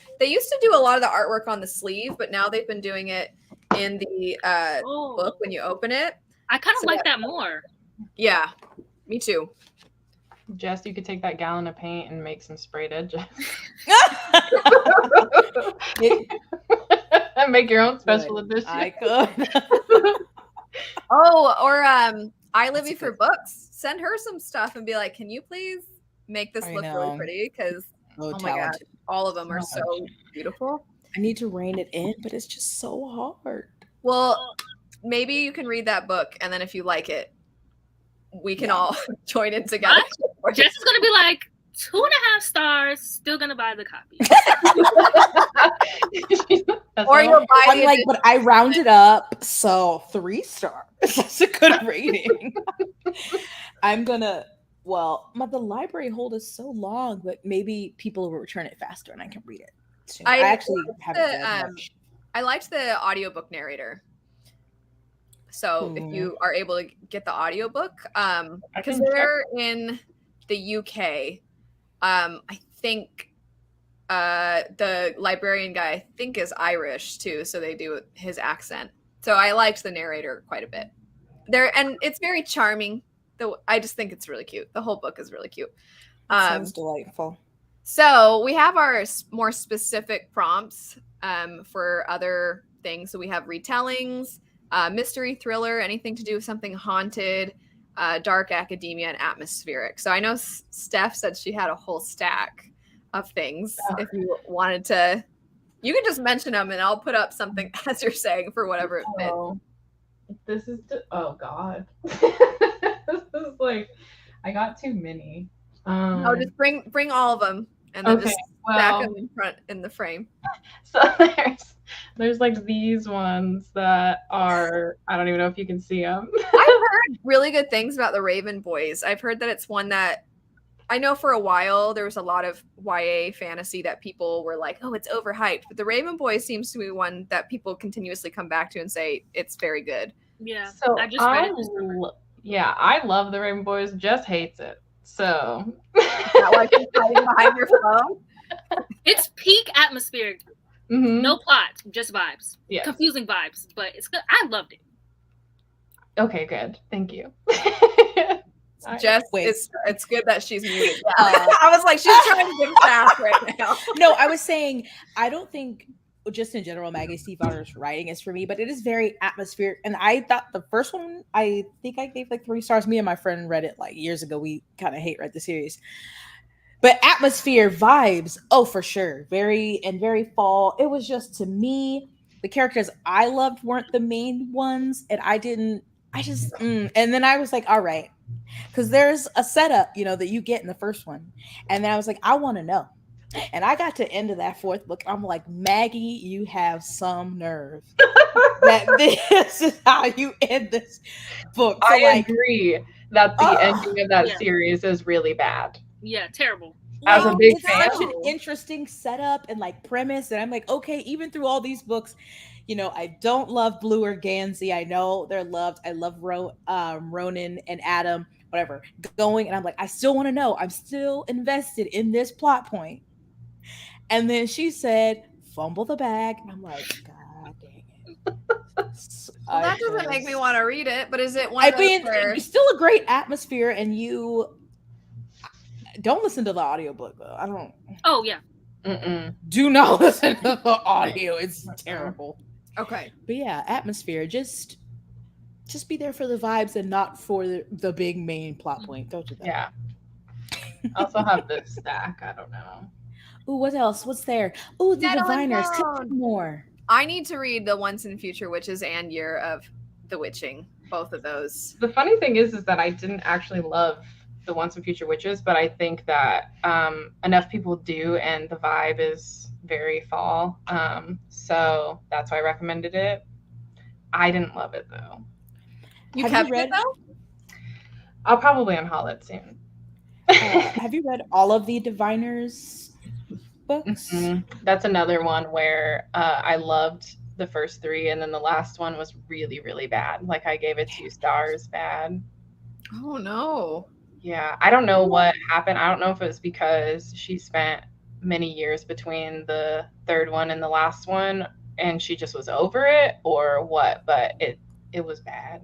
do a lot of the artwork on the sleeve, but now they've been doing it in the book when you open it. I kind of like that more. Yeah, me too. Jess, you could take that gallon of paint and make some sprayed edges. Make your own special edition. I could. Or I Live You for Books. Send her some stuff and be like, can you please make this look really pretty? Because oh my god, all of them are so beautiful. I need to rein it in, but it's just so hard. Well, maybe you can read that book, and then if you like it, we can all join in together. voice. Jess is gonna be like 2.5 stars. Still gonna buy the copy. Or you'll buy I'm the like, but I rounded up, so 3 stars. That's a good rating. I'm gonna. Well, the library hold is so long, but maybe people will return it faster, and I can read it soon. I actually haven't read much. I liked the audiobook narrator. So if you are able to get the audiobook, because they're in the UK, I think the librarian guy I think is Irish too, so they do his accent. So I liked the narrator quite a bit. And it's very charming. Though I just think it's really cute. The whole book is really cute. Sounds delightful. So we have our more specific prompts for other things. So we have retellings, mystery, thriller, anything to do with something haunted, dark academia, and atmospheric. So I know Steph said she had a whole stack of things. If you wanted to, you can just mention them and I'll put up something as you're saying for whatever it fits. This is oh god. This is like, I got too many. Just bring all of them and then just stack them in the frame. So there's like these ones that are, I don't even know if you can see them. I've heard really good things about the Raven Boys. I've heard that it's one that I know for a while there was a lot of YA fantasy that people were like, oh, it's overhyped. But the Raven Boys seems to be one that people continuously come back to and say it's very good. Yeah. So I just read it. I love the Raven Boys. Jess hates it. So not like you're hiding behind your phone. It's peak atmospheric. Mm-hmm. No plot, just vibes. Yeah. Confusing vibes, but it's good. I loved it. Okay, good. Thank you. Jess, it's good that she's muted. I was like, she's trying to give fast right now. No, I was saying, I don't think, just in general, Maggie Stiefvater's writing is for me, but it is very atmospheric. And I thought the first one, I think I gave like 3 stars. Me and my friend read it like years ago. We kind of read the series. But atmosphere, vibes, oh, for sure. Very fall. It was just, to me, the characters I loved weren't the main ones. And and then I was like, all right. Because there's a setup, that you get in the first one. And then I was like, I want to know. And I got to the end of that 4th book. I'm like, Maggie, you have some nerve. That this is how you end this book. So I agree that the ending of that series is really bad. Yeah, terrible. As a big fan. It's such an interesting setup and like premise. And I'm like, okay, even through all these books, I don't love Blue or Gansey. I know they're loved. I love Ronan and Adam, whatever, going. And I'm like, I still want to know. I'm still invested in this plot point. And then she said, fumble the bag. And I'm like, God dang it. Well, that doesn't make me want to read it, but is it one of those where... It's still a great atmosphere, and you don't listen to the audiobook, though. I don't... Oh, yeah. Mm-mm. Do not listen to the audio. It's terrible. Okay. But yeah, atmosphere. Just be there for the vibes and not for the big main plot point. Go to that. Yeah. I also have this stack. I don't know. Ooh, what else? What's there? Ooh, the Diviners. Tell me more. I need to read the Once and Future Witches and Year of the Witching. Both of those. The funny thing is that I didn't actually love the Once and Future Witches, but I think that enough people do, and the vibe is very fall. So that's why I recommended it. I didn't love it though. You kept it though? I'll probably unhaul it soon. Have you read all of the Diviners books? Mm-hmm. That's another one where I loved the first 3, and then the last one was really, really bad. Like, I gave it 2 stars bad. Oh no. Yeah, I don't know what happened. I don't know if it was because she spent many years between the 3rd one and the last one, and she just was over it, or what, but it was bad.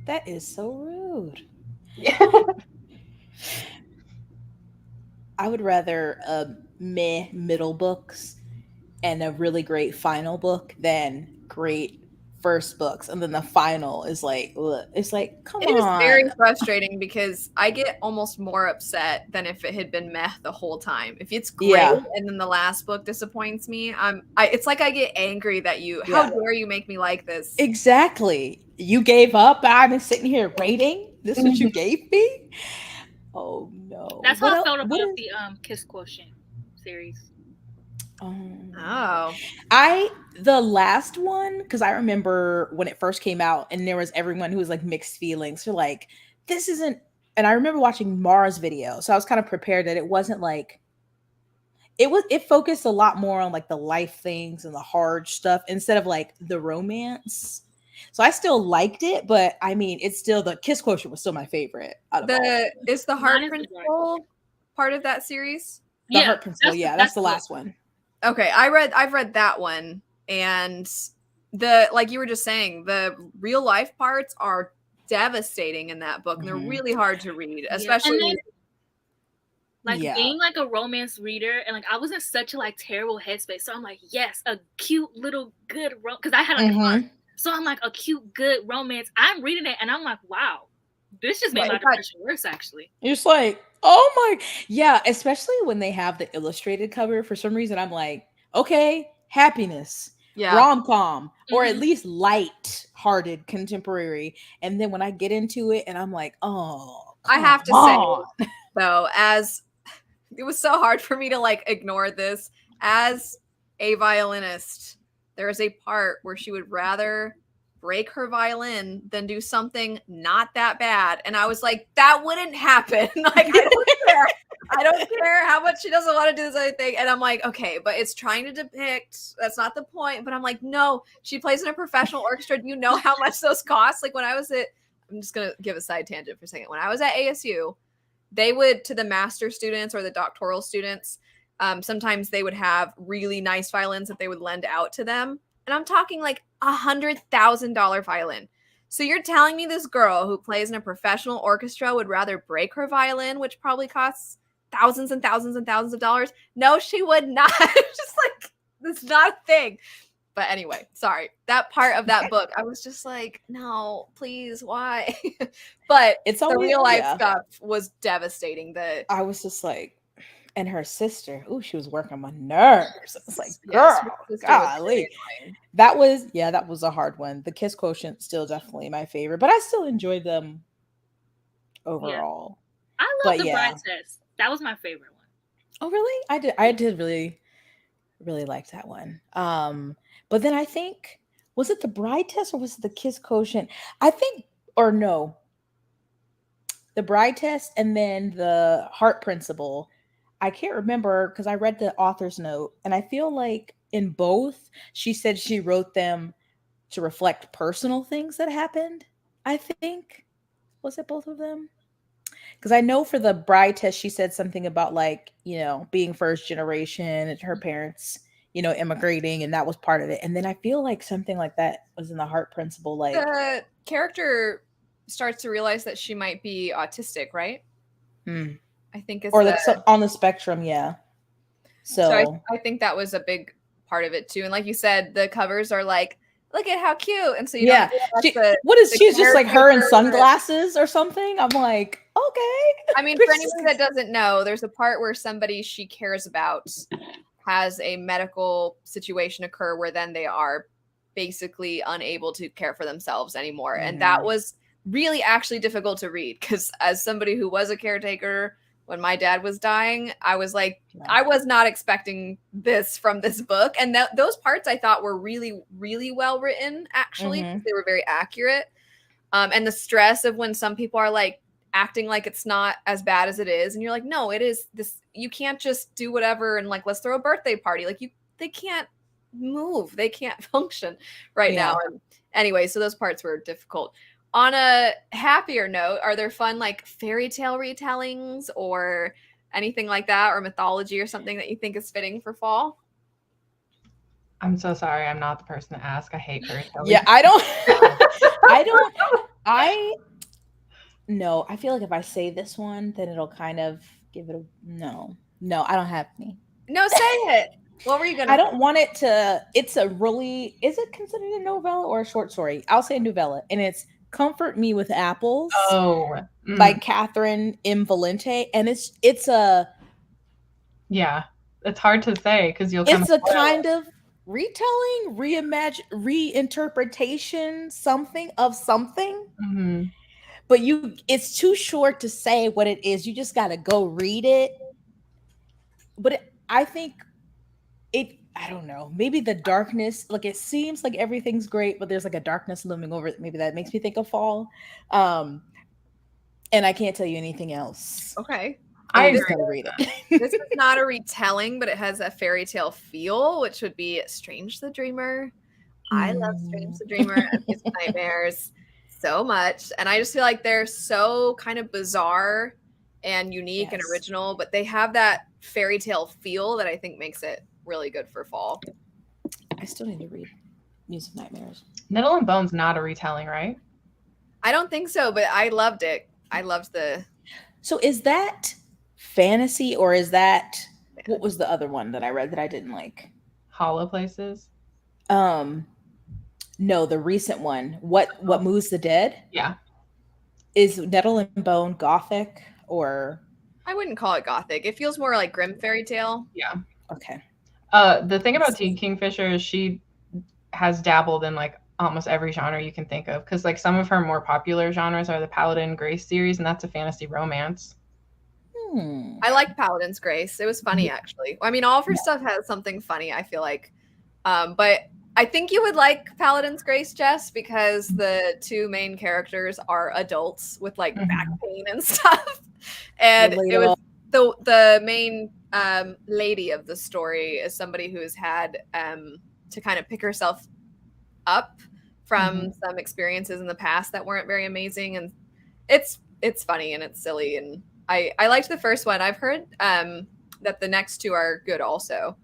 That is so rude. Yeah. I would rather middle books and a really great final book than great first books, and then the final is like, ugh. It's like, come It is on. very frustrating because I get almost more upset than if it had been meh the whole time. If it's great Yeah. and then the last book disappoints me, it's like I get angry that how Yeah. dare you make me like this? Exactly. You gave up. I've been sitting here waiting. This is what you gave me? Oh no. That's how I felt about the Kiss Quotient series. Oh. The last one, because I remember when it first came out and there was everyone who was like mixed feelings. They're like, this isn't, and I remember watching Mara's video. So I was kind of prepared that it wasn't like, it focused a lot more on like the life things and the hard stuff instead of like the romance. So I still liked it, but I mean, it's still, the Kiss Quotient was still my favorite. Is the Heart Principle part of that series? The Heart Principle, that's the last one. Okay, I've read that one, and the, like you were just saying, the real life parts are devastating in that book, and they're really hard to read, especially being like a romance reader, and like I was in such a like terrible headspace, so I'm like, yes, a cute little good because I had like a heart. So I'm like, a cute good romance. I'm reading it, and I'm like, wow, this just made my depression worse. Actually, you're just like, oh my, yeah. Especially when they have the illustrated cover. For some reason, I'm like, okay, happiness, rom-com, or at least light-hearted contemporary. And then when I get into it, and I'm like, oh, I have to say, though, as it was so hard for me to like ignore this as a violinist. There is a part where she would rather break her violin than do something not that bad. And I was like, that wouldn't happen. Like, I don't care. I don't care how much she doesn't want to do this other thing. And I'm like, okay, but it's trying to depict, that's not the point. But I'm like, no, she plays in a professional orchestra. You know how much those cost? Like when I was I'm just going to give a side tangent for a second. When I was at ASU, they would, to the master students or the doctoral students, sometimes they would have really nice violins that they would lend out to them. And I'm talking like $100,000 violin. So you're telling me this girl who plays in a professional orchestra would rather break her violin, which probably costs thousands and thousands and thousands of dollars? No, she would not. Just like, that's not a thing. But anyway, sorry. That part of that book, I was just like, no, please, why? But it's always, the real life stuff was devastating. I was just like, and her sister, she was working my nerves. It's like, girl, golly. That was a hard one. The Kiss Quotient still definitely my favorite, but I still enjoyed them overall. Yeah. I love the Bride Test. That was my favorite one. Oh, really? I did really, really like that one. But then I think, was it the Bride Test or was it the Kiss Quotient? I think, or no, the Bride Test and then the Heart Principle. I can't remember because I read the author's note, and I feel like in both, she said she wrote them to reflect personal things that happened. I think, was it both of them? Because I know for the Bride Test, she said something about like, being first generation and her parents, immigrating, and that was part of it. And then I feel like something like that was in the Heart Principle. Like the character starts to realize that she might be autistic, right? I think it's on the spectrum, yeah. So I think that was a big part of it too. And like you said, the covers are like, look at how cute. And so she's just like her in sunglasses or something. I'm like, okay. I mean, for anybody that doesn't know, there's a part where somebody she cares about has a medical situation occur where then they are basically unable to care for themselves anymore. And that was really actually difficult to read because as somebody who was a caretaker when my dad was dying, I was like, I was not expecting this from this book. And those parts I thought were really, really well written, actually. They were very accurate. And the stress of when some people are like acting like it's not as bad as it is. And you're like, no, it is this. You can't just do whatever and like, let's throw a birthday party. Like they can't move. They can't function right now. And anyway, so those parts were difficult. On a happier note, are there fun like fairy tale retellings or anything like that, or mythology or something that you think is fitting for fall? I'm so sorry. I'm not the person to ask. I hate fairy tales. Yeah, I feel like if I say this one, then it'll kind of give it a no. I don't have any. No, say it. What were you gonna I don't want it to. It's a really. Is it considered a novella or a short story? I'll say a novella, and it's "Comfort Me with Apples" Oh, by Catherine M. Valente, and it's a yeah. It's hard to say because you'll. it's a kind of retelling, reinterpretation, something of something. Mm-hmm. But it's too short to say what it is. You just got to go read it. But I think I don't know, maybe the darkness, like it seems like everything's great, but there's like a darkness looming over it. Maybe that makes me think of fall. And I can't tell you anything else. Okay. I just gotta read it. This is not a retelling, but it has a fairy tale feel, which would be Strange the Dreamer. I love Strange the Dreamer and his nightmares so much. And I just feel like they're so kind of bizarre and unique and original, but they have that fairy tale feel that I think makes it really good for fall. I still need to read Music Nightmares. Nettle and Bone's not a retelling, right? I don't think so, but I loved it. I loved the. So is that fantasy or is that what was the other one that I read that I didn't like? Hollow Places. No, the recent one. What Moves the Dead? Yeah. Is Nettle and Bone gothic or? I wouldn't call it gothic. It feels more like grim fairy tale. Yeah. Okay. The thing about T. Kingfisher is she has dabbled in like almost every genre you can think of, because like some of her more popular genres are the Paladin Grace series, and that's a fantasy romance. I like Paladin's Grace. It was funny, actually. I mean, all of her stuff has something funny, I feel like. But I think you would like Paladin's Grace, Jess, because the two main characters are adults with like back pain and stuff. And it was the main lady of the story is somebody who has had to kind of pick herself up from some experiences in the past that weren't very amazing. And it's funny and it's silly. And I liked the first one. I've heard that the next two are good also.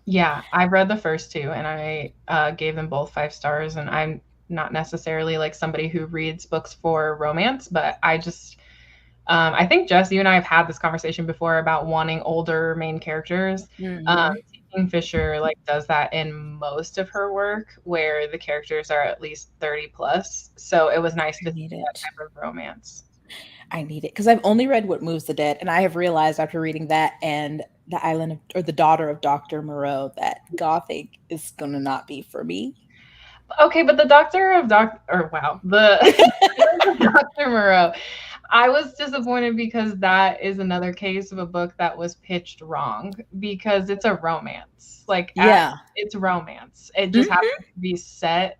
Yeah, I've read the first two and I gave them both 5 stars. And I'm not necessarily like somebody who reads books for romance, but I just I think, Jess, you and I have had this conversation before about wanting older main characters. Kingfisher like does that in most of her work, where the characters are at least 30 plus. So it was nice to see that type of romance. I need it because I've only read What Moves the Dead, and I have realized after reading that and The Island of, or The Daughter of Dr. Moreau that gothic is gonna not be for me. Okay, but the Dr. Moreau. I was disappointed because that is another case of a book that was pitched wrong, because it's a romance. Like, it's romance. It just happens to be set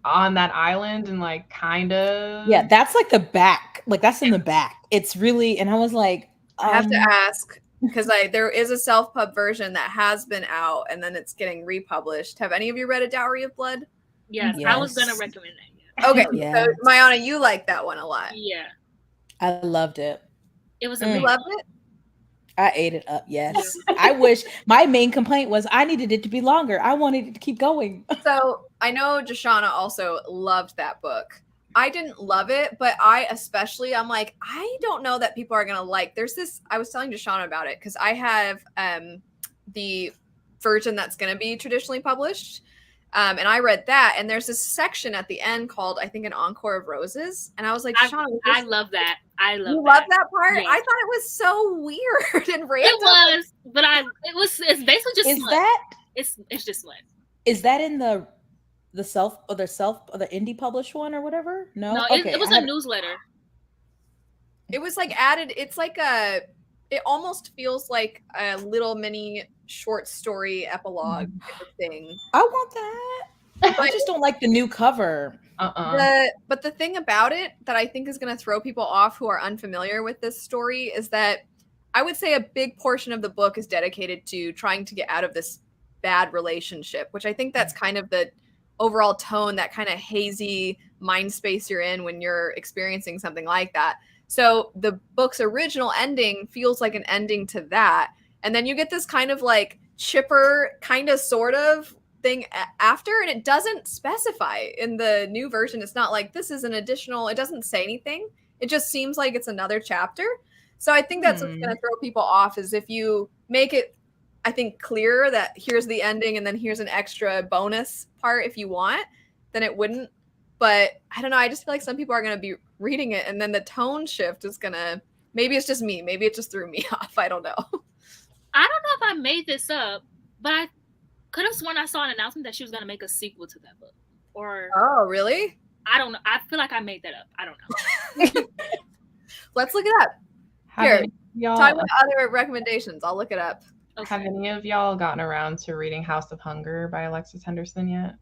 on that island and like kind of. Yeah, that's like the back. Like that's in the back. It's really, and I was like, I have to ask because there is a self-pub version that has been out and then it's getting republished. Have any of you read A Dowry of Blood? Yes. I was gonna recommend that. Okay, so Mayana, you like that one a lot. Yeah, I loved it. It was You loved it? I ate it up. Yes. I wish my main complaint was I needed it to be longer. I wanted it to keep going. So I know Jashana also loved that book. I didn't love it, but I'm like, I don't know that people are going to like, there's this, I was telling Jashana about it because I have the version that's going to be traditionally published. And I read that, and there's this section at the end called, I think, An Encore of Roses. And I was like, Jashana, I love that. I love that part? Yeah. I thought it was so weird and random. It was, but it's basically just Is smut. that? It's just smut. Is that in the indie published one or whatever? No, okay. It was a newsletter. It was like added. It's like it almost feels like a little mini short story epilogue type of thing. I want that. I just don't like the new cover. But the thing about it that I think is going to throw people off who are unfamiliar with this story is that I would say a big portion of the book is dedicated to trying to get out of this bad relationship, which I think that's kind of the overall tone, that kind of hazy mind space you're in when you're experiencing something like that. So the book's original ending feels like an ending to that. And then you get this kind of like chipper kind of sort of thing after, and it doesn't specify in the new version. It's not like this is an additional, it doesn't say anything. It just seems like it's another chapter. So I think that's what's going to throw people off is if you make it I think, clearer that here's the ending and then here's an extra bonus part if you want, then it wouldn't. But I don't know. I just feel like some people are going to be reading it and then the tone shift is going to, maybe it's just me. Maybe it just threw me off. I don't know. I don't know if I made this up, but I could have sworn I saw an announcement that she was going to make a sequel to that book. Or Oh, really? I don't know. I feel like I made that up. I don't know. Let's look it up. Here, talk about other recommendations. I'll look it up. Okay. Have any of y'all gotten around to reading House of Hunger by Alexis Henderson yet?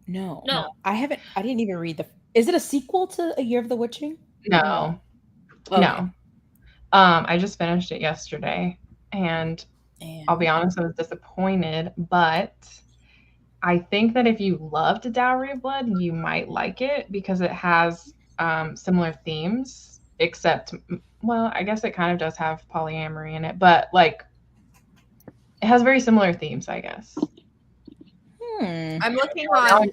No. No. I haven't. I didn't even read the. Is it a sequel to A Year of the Witching? No. Okay. No. I just finished it yesterday, and I'll be honest, I was disappointed, but I think that if you loved Dowry of Blood, you might like it because it has similar themes, except, well, I guess it kind of does have polyamory in it, but like it has very similar themes, I guess. I'm looking on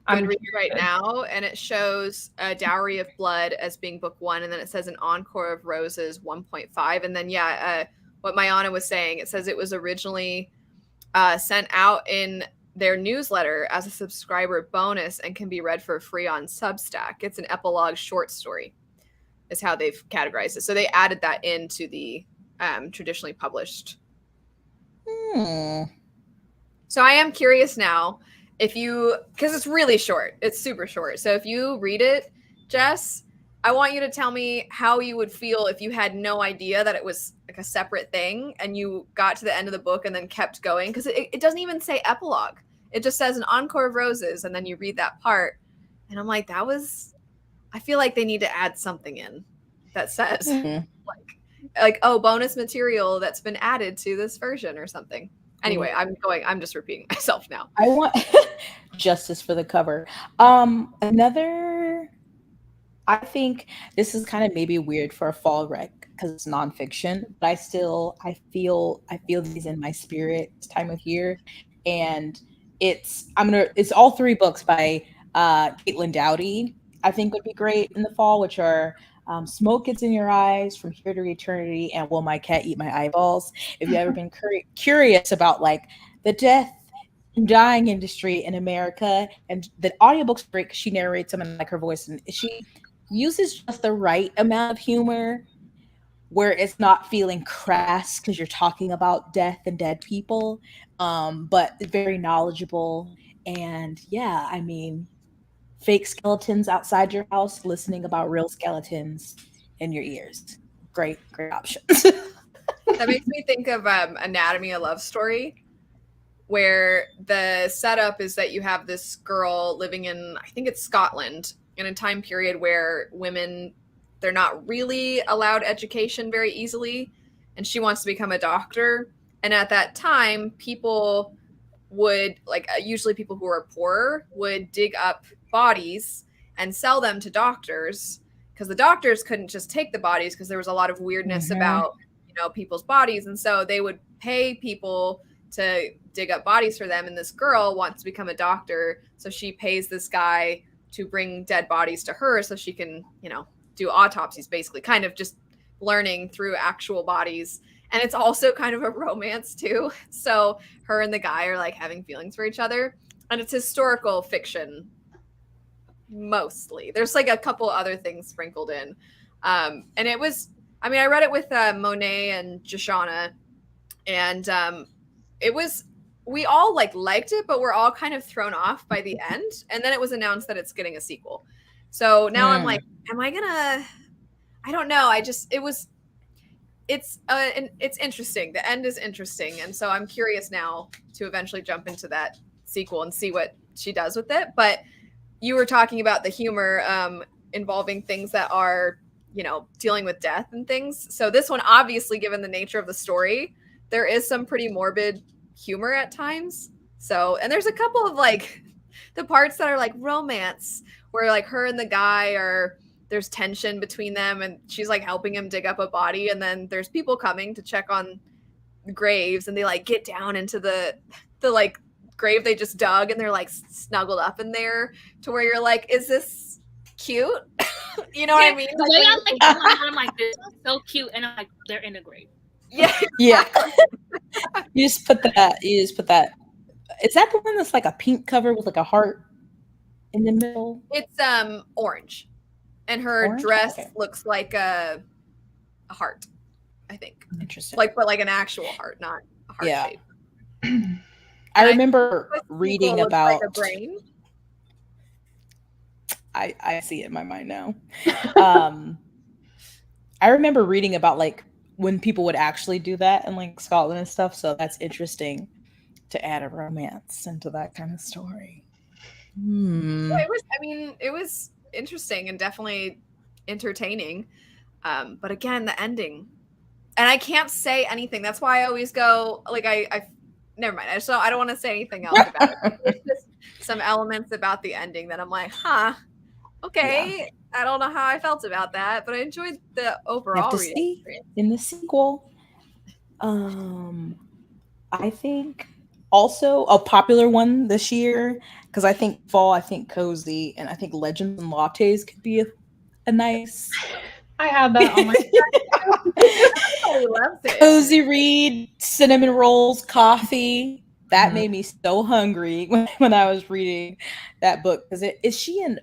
I'm Goodreads right now, and it shows Dowry of Blood as being book 1, and then it says an Encore of Roses 1.5, and then what Mayana was saying, it says it was originally sent out in their newsletter as a subscriber bonus and can be read for free on Substack. It's an epilogue short story, is how they've categorized it. So they added that into the traditionally published. So I am curious now if you, because it's really short, it's super short. So if you read it, Jess, I want you to tell me how you would feel if you had no idea that it was like a separate thing and you got to the end of the book and then kept going. Because it doesn't even say epilogue. It just says an Encore of Roses, and then you read that part. And I'm like, I feel like they need to add something in that says like, oh, bonus material that's been added to this version or something. Anyway, I'm just repeating myself now. I want justice for the cover. I think this is kind of maybe weird for a fall rec because it's nonfiction, but I feel these in my spirit this time of year. And it's all 3 books by Caitlin Doughty, I think would be great in the fall, which are Smoke Gets in Your Eyes, From Here to Eternity, and Will My Cat Eat My Eyeballs. If you've ever been curious about like the death and dying industry in America, and the audiobook's great because she narrates them in like her voice, and she uses just the right amount of humor where it's not feeling crass because you're talking about death and dead people, but very knowledgeable. And yeah, I mean, fake skeletons outside your house, listening about real skeletons in your ears. Great options. That makes me think of Anatomy of Love Story, where the setup is that you have this girl living in, I think it's Scotland, in a time period where women, they're not really allowed education very easily, and she wants to become a doctor. And at that time, people would, like, usually people who were poorer would dig up bodies and sell them to doctors, because the doctors couldn't just take the bodies because there was a lot of weirdness about, people's bodies. And so they would pay people to dig up bodies for them. And this girl wants to become a doctor, so she pays this guy to bring dead bodies to her so she can, do autopsies, basically, kind of just learning through actual bodies. And it's also kind of a romance too. So her and the guy are like having feelings for each other. And it's historical fiction mostly. There's like a couple other things sprinkled in. And it was, I read it with Monet and Joshana, and we all liked it, but we're all kind of thrown off by the end. And then it was announced that it's getting a sequel. So now I'm like, I don't know. It's interesting. The end is interesting. And so I'm curious now to eventually jump into that sequel and see what she does with it. But you were talking about the humor involving things that are, dealing with death and things. So this one, obviously, given the nature of the story, there is some pretty morbid humor at times. So, and there's a couple of the parts that are like romance, where like her and the guy there's tension between them, and she's like helping him dig up a body, and then there's people coming to check on graves, and they like get down into the grave they just dug, and they're like snuggled up in there to where you're like, is this cute? You know what I mean? The way I'm like, this is so cute, and I'm like, they're in a grave. Yeah. Yeah. You just put that. Is that the one that's like a pink cover with like a heart in the middle? It's orange. And her Orange? dress Okay. looks like a heart, I think. Interesting. But like an actual heart, not a heart Yeah. shape. I And remember think the reading sequel looks about. like a brain. I see it in my mind now. I remember reading about like when people would actually do that in like Scotland and stuff. So that's interesting to add a romance into that kind of story. It was, I mean, it was interesting and definitely entertaining. But again, the ending. And I can't say anything. That's why I always go like I never mind. I don't want to say anything else about it. There's just some elements about the ending that I'm like, huh, okay. Yeah. I don't know how I felt about that, but I enjoyed the overall. You have to see experience. In the sequel. I think also a popular one this year, because I think fall, I think cozy, and I think Legends and Lattes could be a nice. I had that on my Everybody loves it. Cozy read, cinnamon rolls, coffee. That made me so hungry when I was reading that book. Because is she an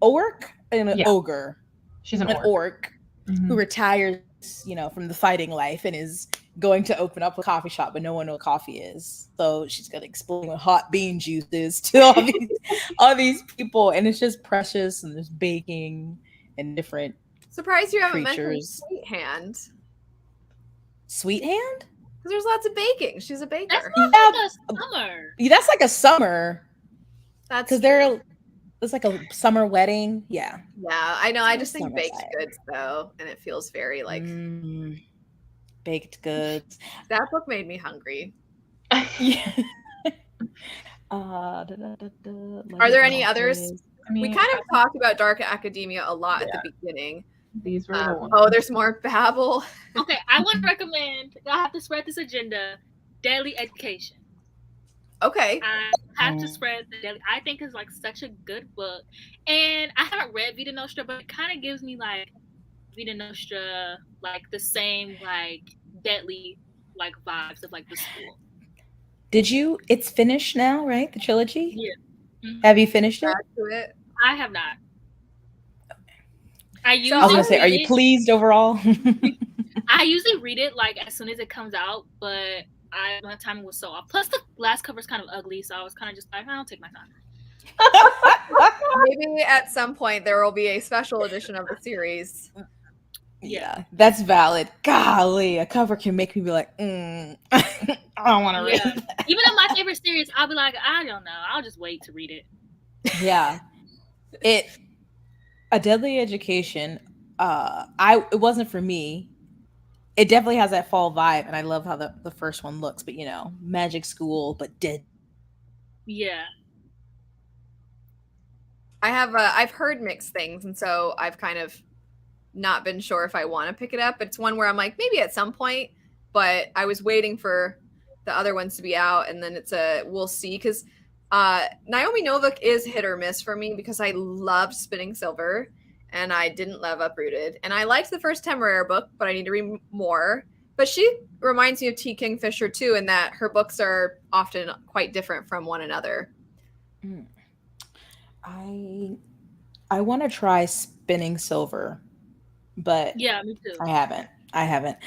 orc and an ogre? She's an orc who retires, from the fighting life and is going to open up a coffee shop, but no one knows what coffee is. So she's gonna explain what hot bean juice is to all these people, and it's just precious, and there's baking and different. Surprised you haven't creatures. Mentioned Sweet Hand. Sweet Hand? Because there's lots of baking. She's a baker. That's not like a summer. Yeah, that's like a summer. That's because it's like a summer wedding. Yeah. Yeah, I know. I just think baked goods though, and it feels very like baked goods. That book made me hungry. Yeah. Are there any others? I mean, we kind of talked about Dark Academia a lot at the beginning. These were the ones. Oh, there's more babble. Okay, I want to recommend. I have to spread this agenda. Daily Education. Okay. I have to spread the daily. I think it's like such a good book, and I haven't read Vida Nostra, but it kind of gives me like Vida Nostra, like the same like deadly like vibes of like the school. Did you? It's finished now, right? The trilogy. Yeah. Mm-hmm. Have you finished it? I have not. I was gonna say, are you pleased overall? I usually read it like as soon as it comes out, but my timing was so off. Plus, the last cover is kind of ugly, so I was kind of just like, I'll take my time. Maybe at some point there will be a special edition of the series. Yeah, that's valid. Golly, a cover can make me be like, I don't want to read that. Even in my favorite series, I'll be like, I don't know. I'll just wait to read it. Yeah. A Deadly Education, it wasn't for me. It definitely has that fall vibe, and I love how the first one looks, but magic school, but dead. Yeah. I've heard mixed things, and so I've kind of not been sure if I want to pick it up. It's one where I'm like, maybe at some point, but I was waiting for the other ones to be out, and then we'll see, because Naomi Novik is hit or miss for me, because I loved Spinning Silver and I didn't love Uprooted, and I liked the first Temeraire book, but I need to read more. But she reminds me of T. Kingfisher too, in that her books are often quite different from one another. I want to try Spinning Silver, but yeah, me too. I haven't.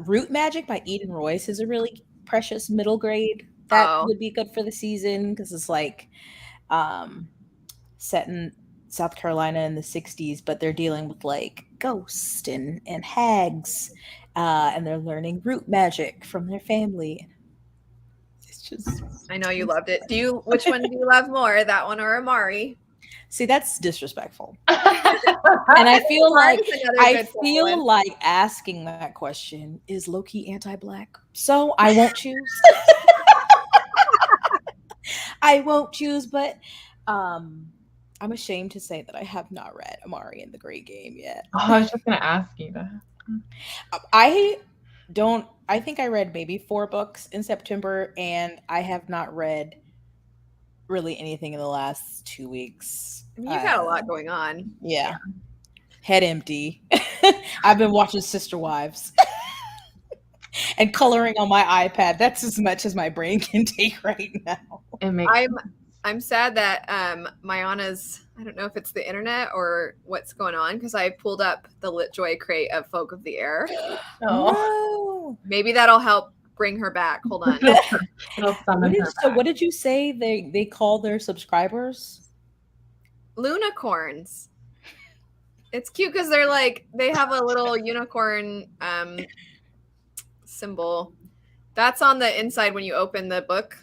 Root Magic by Eden Royce is a really precious middle grade that would be good for the season, because it's like set in South Carolina in the 60s, but they're dealing with like ghosts and hags, and they're learning root magic from their family. It's just, I know you loved it. Which one do you love more, that one or Amari? See, that's disrespectful. And I feel like asking that question, is Loki anti-black? So I won't choose. I won't choose, but I'm ashamed to say that I have not read Amari and the Great Game yet. Oh, I was just gonna ask you that. I think I read maybe 4 books in September, and I have not read really anything in the last 2 weeks. You've had a lot going on. Yeah. Head empty. I've been watching Sister Wives and coloring on my iPad. That's as much as my brain can take right now. It makes I'm sad that Mayana's, I don't know if it's the internet or what's going on, because I pulled up the LitJoy crate of Folk of the Air. Oh. Maybe that'll help bring her back. Hold on. it'll summon her So back. what did you say they call their subscribers? Lunicorns. It's cute because they're like, they have a little unicorn symbol. That's on the inside when you open the book.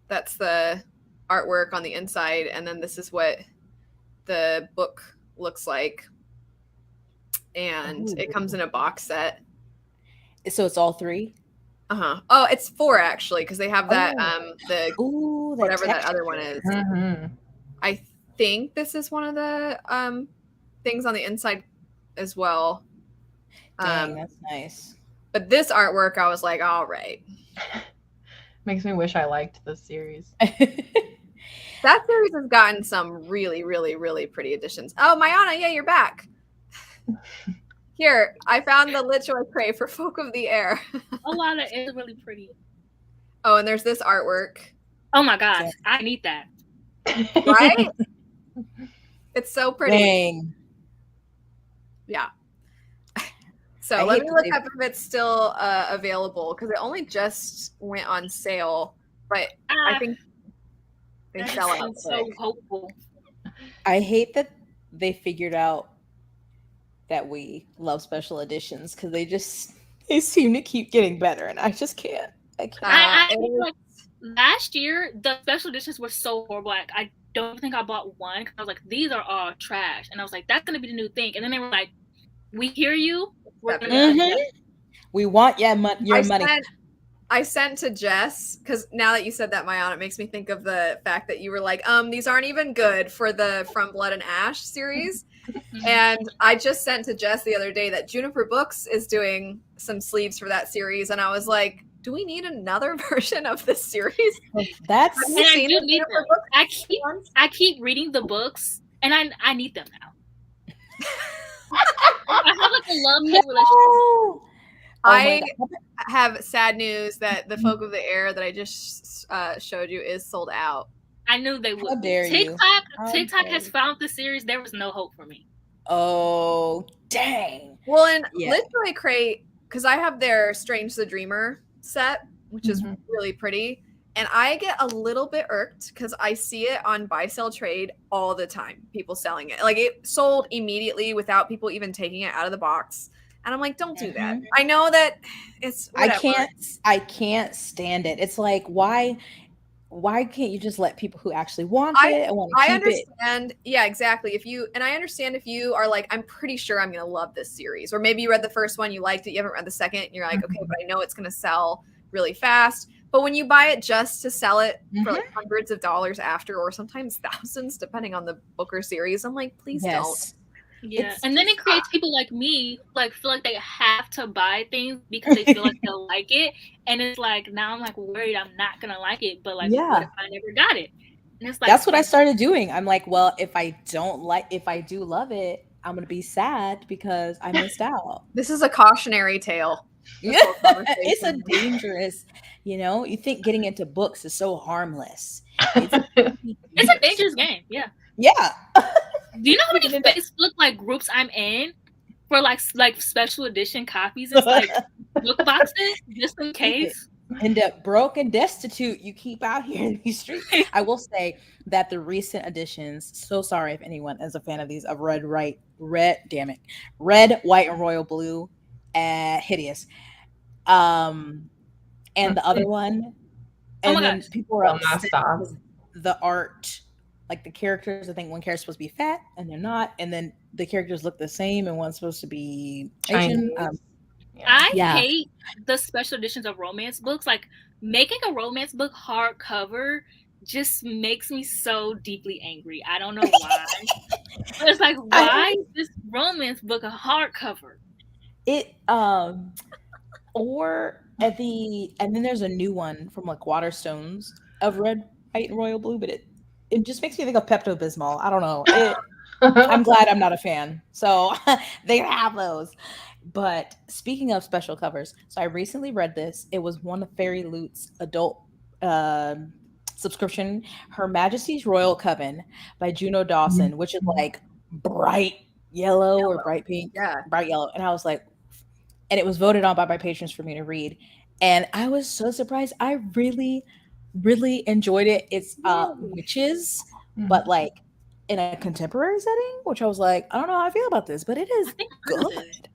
That's the artwork on the inside, and then this is what the book looks like. And it comes in a box set. So it's all 3? Uh-huh. Oh, it's 4 actually, because they have that the whatever that other one is. Mhm. I think this is one of the things on the inside as well. Dang, that's nice. But this artwork, I was like, all right. Makes me wish I liked this series. That series has gotten some really, really, really pretty editions. Oh, Mayana, yeah, you're back. Here, I found the LitJoy crate for Folk of the Air. Oh wow, that is really pretty. Oh, and there's this artwork. Oh my gosh, I need that. Right? It's so pretty. Dang. Yeah. So I let hate me to look leave- up if it's still available, because it only just went on sale, but I think they That sell out sounds so quick. hopeful. I hate that they figured out that we love special editions because they seem to keep getting better, and I just can't. I can't. I it think, is- like last year the special editions were so horrible. Like I don't think I bought one because I was like, these are all trash, and I was like, that's gonna be the new thing. And then they were like, we hear you. We're gonna Mhm. We want your money. I sent to Jess, because now that you said that, Mayan, it makes me think of the fact that you were like, these aren't even good for the From Blood and Ash series. And I just sent to Jess the other day that Juniper Books is doing some sleeves for that series, and I was like, do we need another version of this series? That's Have And you I seen do the need Juniper them. Books ones? I keep reading the books, and I need them now. I have like a love-hate relationship. Oh my I God. have sad news that the Folk of the Air that I just showed you is sold out. I knew they How would. dare you. TikTok has found the series. There was no hope for me. Oh dang. Well, and Yeah. LitJoy crate, because I have their Strange the Dreamer set, which is Mhm. really pretty, and I get a little bit irked because I see it on buy sell trade all the time. People selling it, like it sold immediately without people even taking it out of the box, and I'm like, don't do that. I know that it's whatever. I can't stand it. It's like why can't you just let people who actually want I- it and want to I keep it? understand. Yeah, exactly. I understand if you are like, I'm pretty sure I'm going to love this series. Or maybe you read the first one, you liked it, you haven't read the second, and you're like, okay, but I know it's going to sell really fast. But when you buy it just to sell it for like hundreds of dollars after, or sometimes thousands, depending on the book or series, I'm like, please don't. Yes. Yeah, It's- and then it creates people like me who like feel like they have to buy things because they feel like they'll like it, and it's like now I'm like worried I'm not gonna like it, but like Yeah. what if I never got it? And it's like That's what I started doing. I'm like, well, if I do love it, I'm gonna be sad because I missed out. This is a cautionary tale. This whole It's a conversation. dangerous, you think getting into books is so harmless. It's a dangerous game. Yeah. Yeah. Do you know how many Facebook like groups I'm in for like special edition copies? It's like book boxes just in case. End up broke and destitute. You keep out here in these streets. I will say that the recent editions, so sorry if anyone is a fan of these, of red, white, and royal blue, hideous. And the other one, Oh and my then gosh. people were Well, upset nonstop. because the art, like the characters, I think one character's supposed to be fat and they're not, and then the characters look the same and one's supposed to be Asian. Chinese. I Yeah. hate the special editions of romance books. Like making a romance book hardcover just makes me so deeply angry. I don't know why. But it's like, why is this romance book a hardcover? It or at the and then there's a new one from like Waterstones of red, white, and royal blue, but it just makes me think of Pepto Bismol. I don't know. I'm glad I'm not a fan. So they have those. But speaking of special covers, so I recently read this. It was one of Fairy Loot's adult subscription, Her Majesty's Royal Coven by Juno Dawson, which is like bright yellow or bright pink, Yeah. bright yellow. And I was like, and it was voted on by my patrons for me to read. And I was so surprised. I really, really enjoyed it. It's witches, but like in a contemporary setting, which I was like, I don't know how I feel about this, but it is good.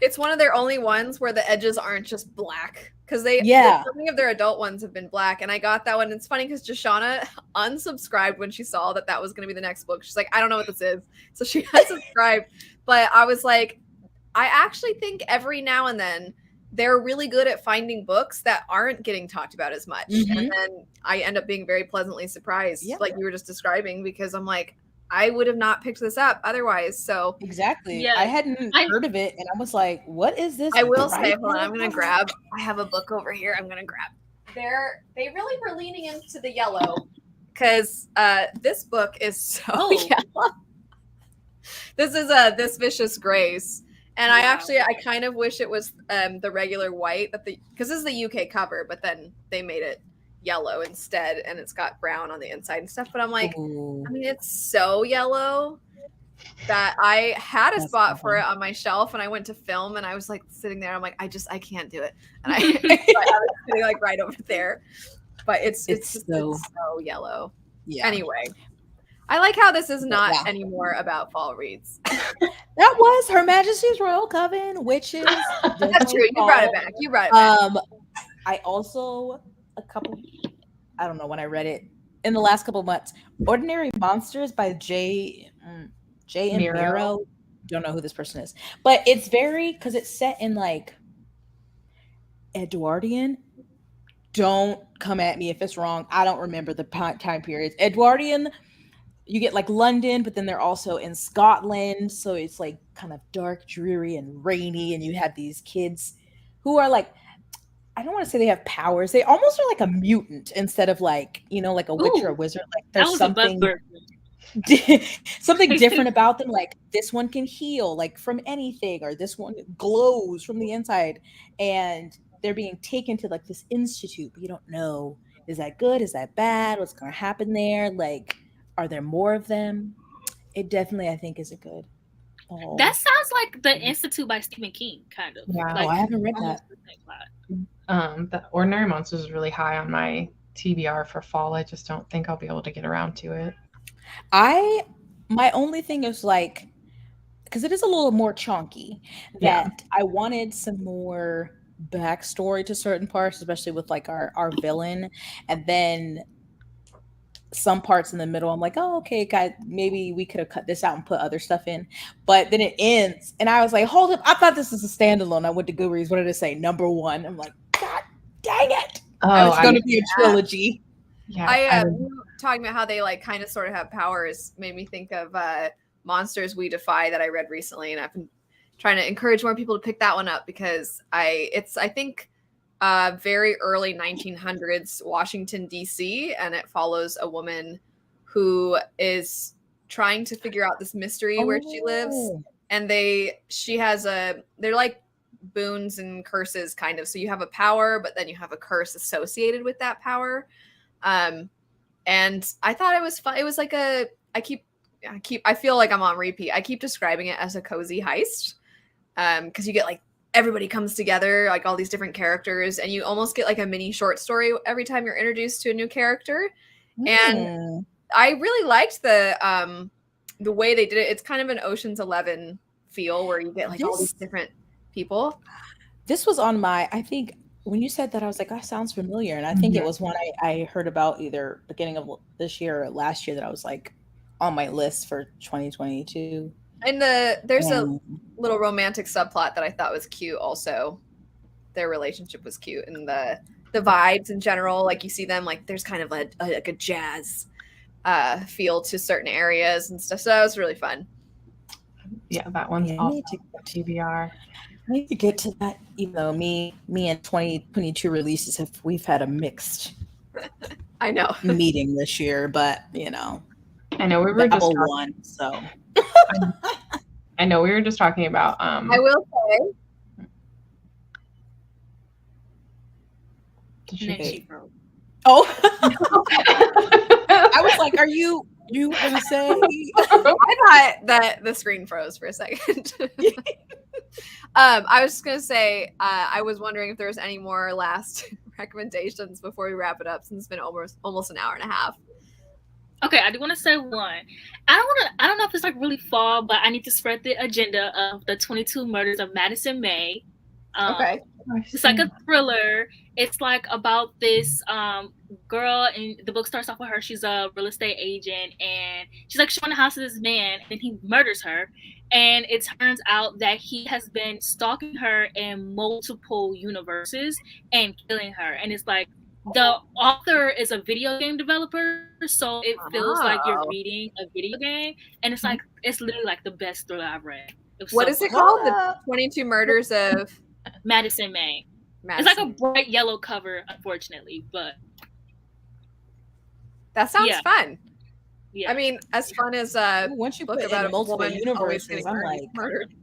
It's one of their only ones where the edges aren't just black, because so many of their adult ones have been black, and I got that one. It's funny because Jashana unsubscribed when she saw that was going to be the next book. She's like, I don't know what this is, so she unsubscribed. But I was like, I actually think every now and then they're really good at finding books that aren't getting talked about as much, and then I end up being very pleasantly surprised, like you were just describing, because I'm like, I would have not picked this up otherwise. So exactly, yeah. I hadn't heard of it, and I was like, "What is this?" I will say, hold on, I'm gonna grab. I have a book over here. I'm gonna grab. They really were leaning into the yellow, because this book is so yellow. This is This Vicious Grace, and I kind of wish it was the regular white because this is the UK cover, but then they made it yellow instead, and it's got brown on the inside and stuff. But I'm like, I mean, it's so yellow that I had a spot for it on my shelf, and I went to film, and I was like sitting there. I'm like, I can't do it, and I was sitting like right over there. But it's so yellow. Yeah. Anyway, I like how this is not anymore about fall reads. That was Her Majesty's Royal Coven, witches. That's true. You brought it back. I also I don't know when I read it in the last couple of months. Ordinary Monsters by J. M. Miro. Don't know who this person is, but it's because it's set in like Edwardian. Don't come at me if it's wrong. I don't remember the time periods. Edwardian, you get like London, but then they're also in Scotland, so it's like kind of dark, dreary, and rainy. And you have these kids who are like, I don't want to say they have powers. They almost are like a mutant instead of like, like a witch or a wizard. Like there's something different about them. Like this one can heal like from anything, or this one glows from the inside. And they're being taken to like this institute, but you don't know, is that good? Is that bad? What's going to happen there? Like, are there more of them? It definitely, I think, is a good. That sounds like The Institute by Stephen King, kind of. Yeah, I haven't read that. The Ordinary Monsters is really high on my TBR for fall. I just don't think I'll be able to get around to it. My only thing is like, because it is a little more chunky, that I wanted some more backstory to certain parts, especially with like our villain, and then some parts in the middle I'm like, oh, okay, guys, maybe we could have cut this out and put other stuff in. But then it ends, and I was like, hold up, I thought this was a standalone. I went to Goodreads, what did it say? Number 1. I'm like, God dang it. It's going to be a trilogy. Yeah, talking about how they like kind of sort of have powers made me think of Monsters We Defy that I read recently, and I've been trying to encourage more people to pick that one up, because I think very early 1900s Washington, D.C., and it follows a woman who is trying to figure out this mystery where she lives, and they're like boons and curses kind of. So you have a power, but then you have a curse associated with that power. And I thought it was fun. It was like I feel like I'm on repeat. I keep describing it as a cozy heist. Because you get like everybody comes together, like all these different characters, and you almost get like a mini short story every time you're introduced to a new character. And I really liked the way they did it. It's kind of an Ocean's 11 feel where you get like all these different people. This was on I think when you said that, I was like, that sounds familiar. And I think it was one I heard about either beginning of this year or last year that I was like on my list for 2022. And there's a little romantic subplot that I thought was cute also. Their relationship was cute, and the vibes in general, like you see them, like there's kind of like a jazz feel to certain areas and stuff. So that was really fun. Yeah, that one's also TBR. I need to get to that, even though me and 2022 releases we've had a mixed I know meeting this year, but I know we were just Babel talking, one, so I know we were just talking about I will say, did And then she- she broke. oh, I was like, are you gonna say? I thought that the screen froze for a second. I was just gonna say, I was wondering if there was any more last recommendations before we wrap it up, since it's been almost an hour and a half. Okay, I do want to say one. I don't know if it's like really fall, but I need to spread the agenda of the 22 Murders of Madison May. Okay. It's like a thriller. It's like about this girl, and the book starts off with her. She's a real estate agent, and she's like showing the house to this man, and he murders her. And it turns out that he has been stalking her in multiple universes and killing her. And it's like the author is a video game developer, so it feels like you're reading a video game, and it's like it's literally like the best thriller I've read. What is it called? The 22 Murders of Madison May. Madison. It's like a bright yellow cover, unfortunately, but That sounds Yeah. fun. yeah. I mean, as fun as Once you book put about in a multiple woman always universes, getting I'm like, murdered.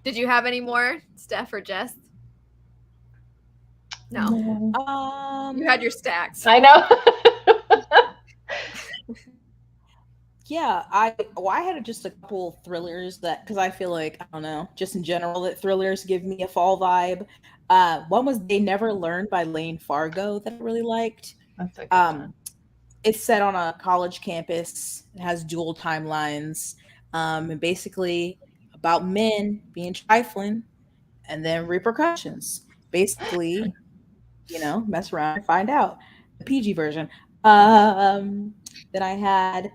Did you have any more, Steph or Jess? No. You had your stacks. I know. Yeah, I had just a couple thrillers that, because I feel like, I don't know, just in general, that thrillers give me a fall vibe. One was They Never Learned by Lane Fargo that I really liked. That's a good one. It's set on a college campus. It has dual timelines, and basically about men being trifling and then repercussions. Basically, mess around and find out. The PG version. Then I had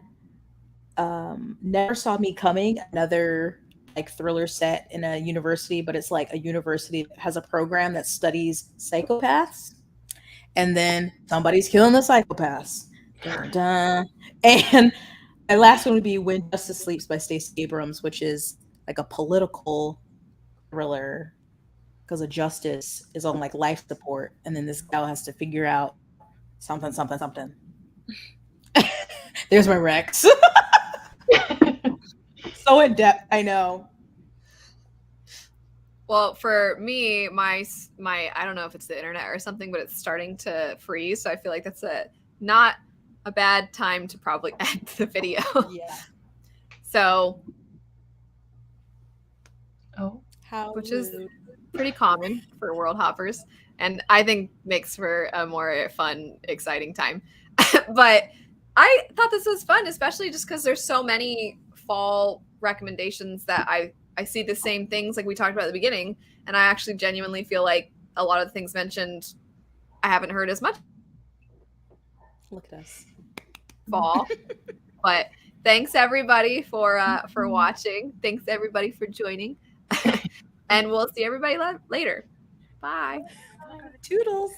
Never Saw Me Coming, another like thriller set in a university, but it's like a university that has a program that studies psychopaths, and then somebody's killing the psychopaths. Dun, dun. And my last one would be When Justice Sleeps by Stacey Abrams, which is like a political thriller because a justice is on like life support, and then this gal has to figure out something. There's my Rex. So in depth, I know. Well, for me, my I don't know if it's the internet or something, but it's starting to freeze. So I feel like that's not a bad time to probably end the video. Yeah. So, Which is pretty common for Worldhoppers, and I think makes for a more fun, exciting time. But I thought this was fun, especially just because there's so many fall recommendations that I see the same things like we talked about at the beginning, and I actually genuinely feel like a lot of the things mentioned I haven't heard as much. Look at us. Fall. But thanks everybody for watching. Thanks everybody for joining. And we'll see everybody later. Bye. Toodles.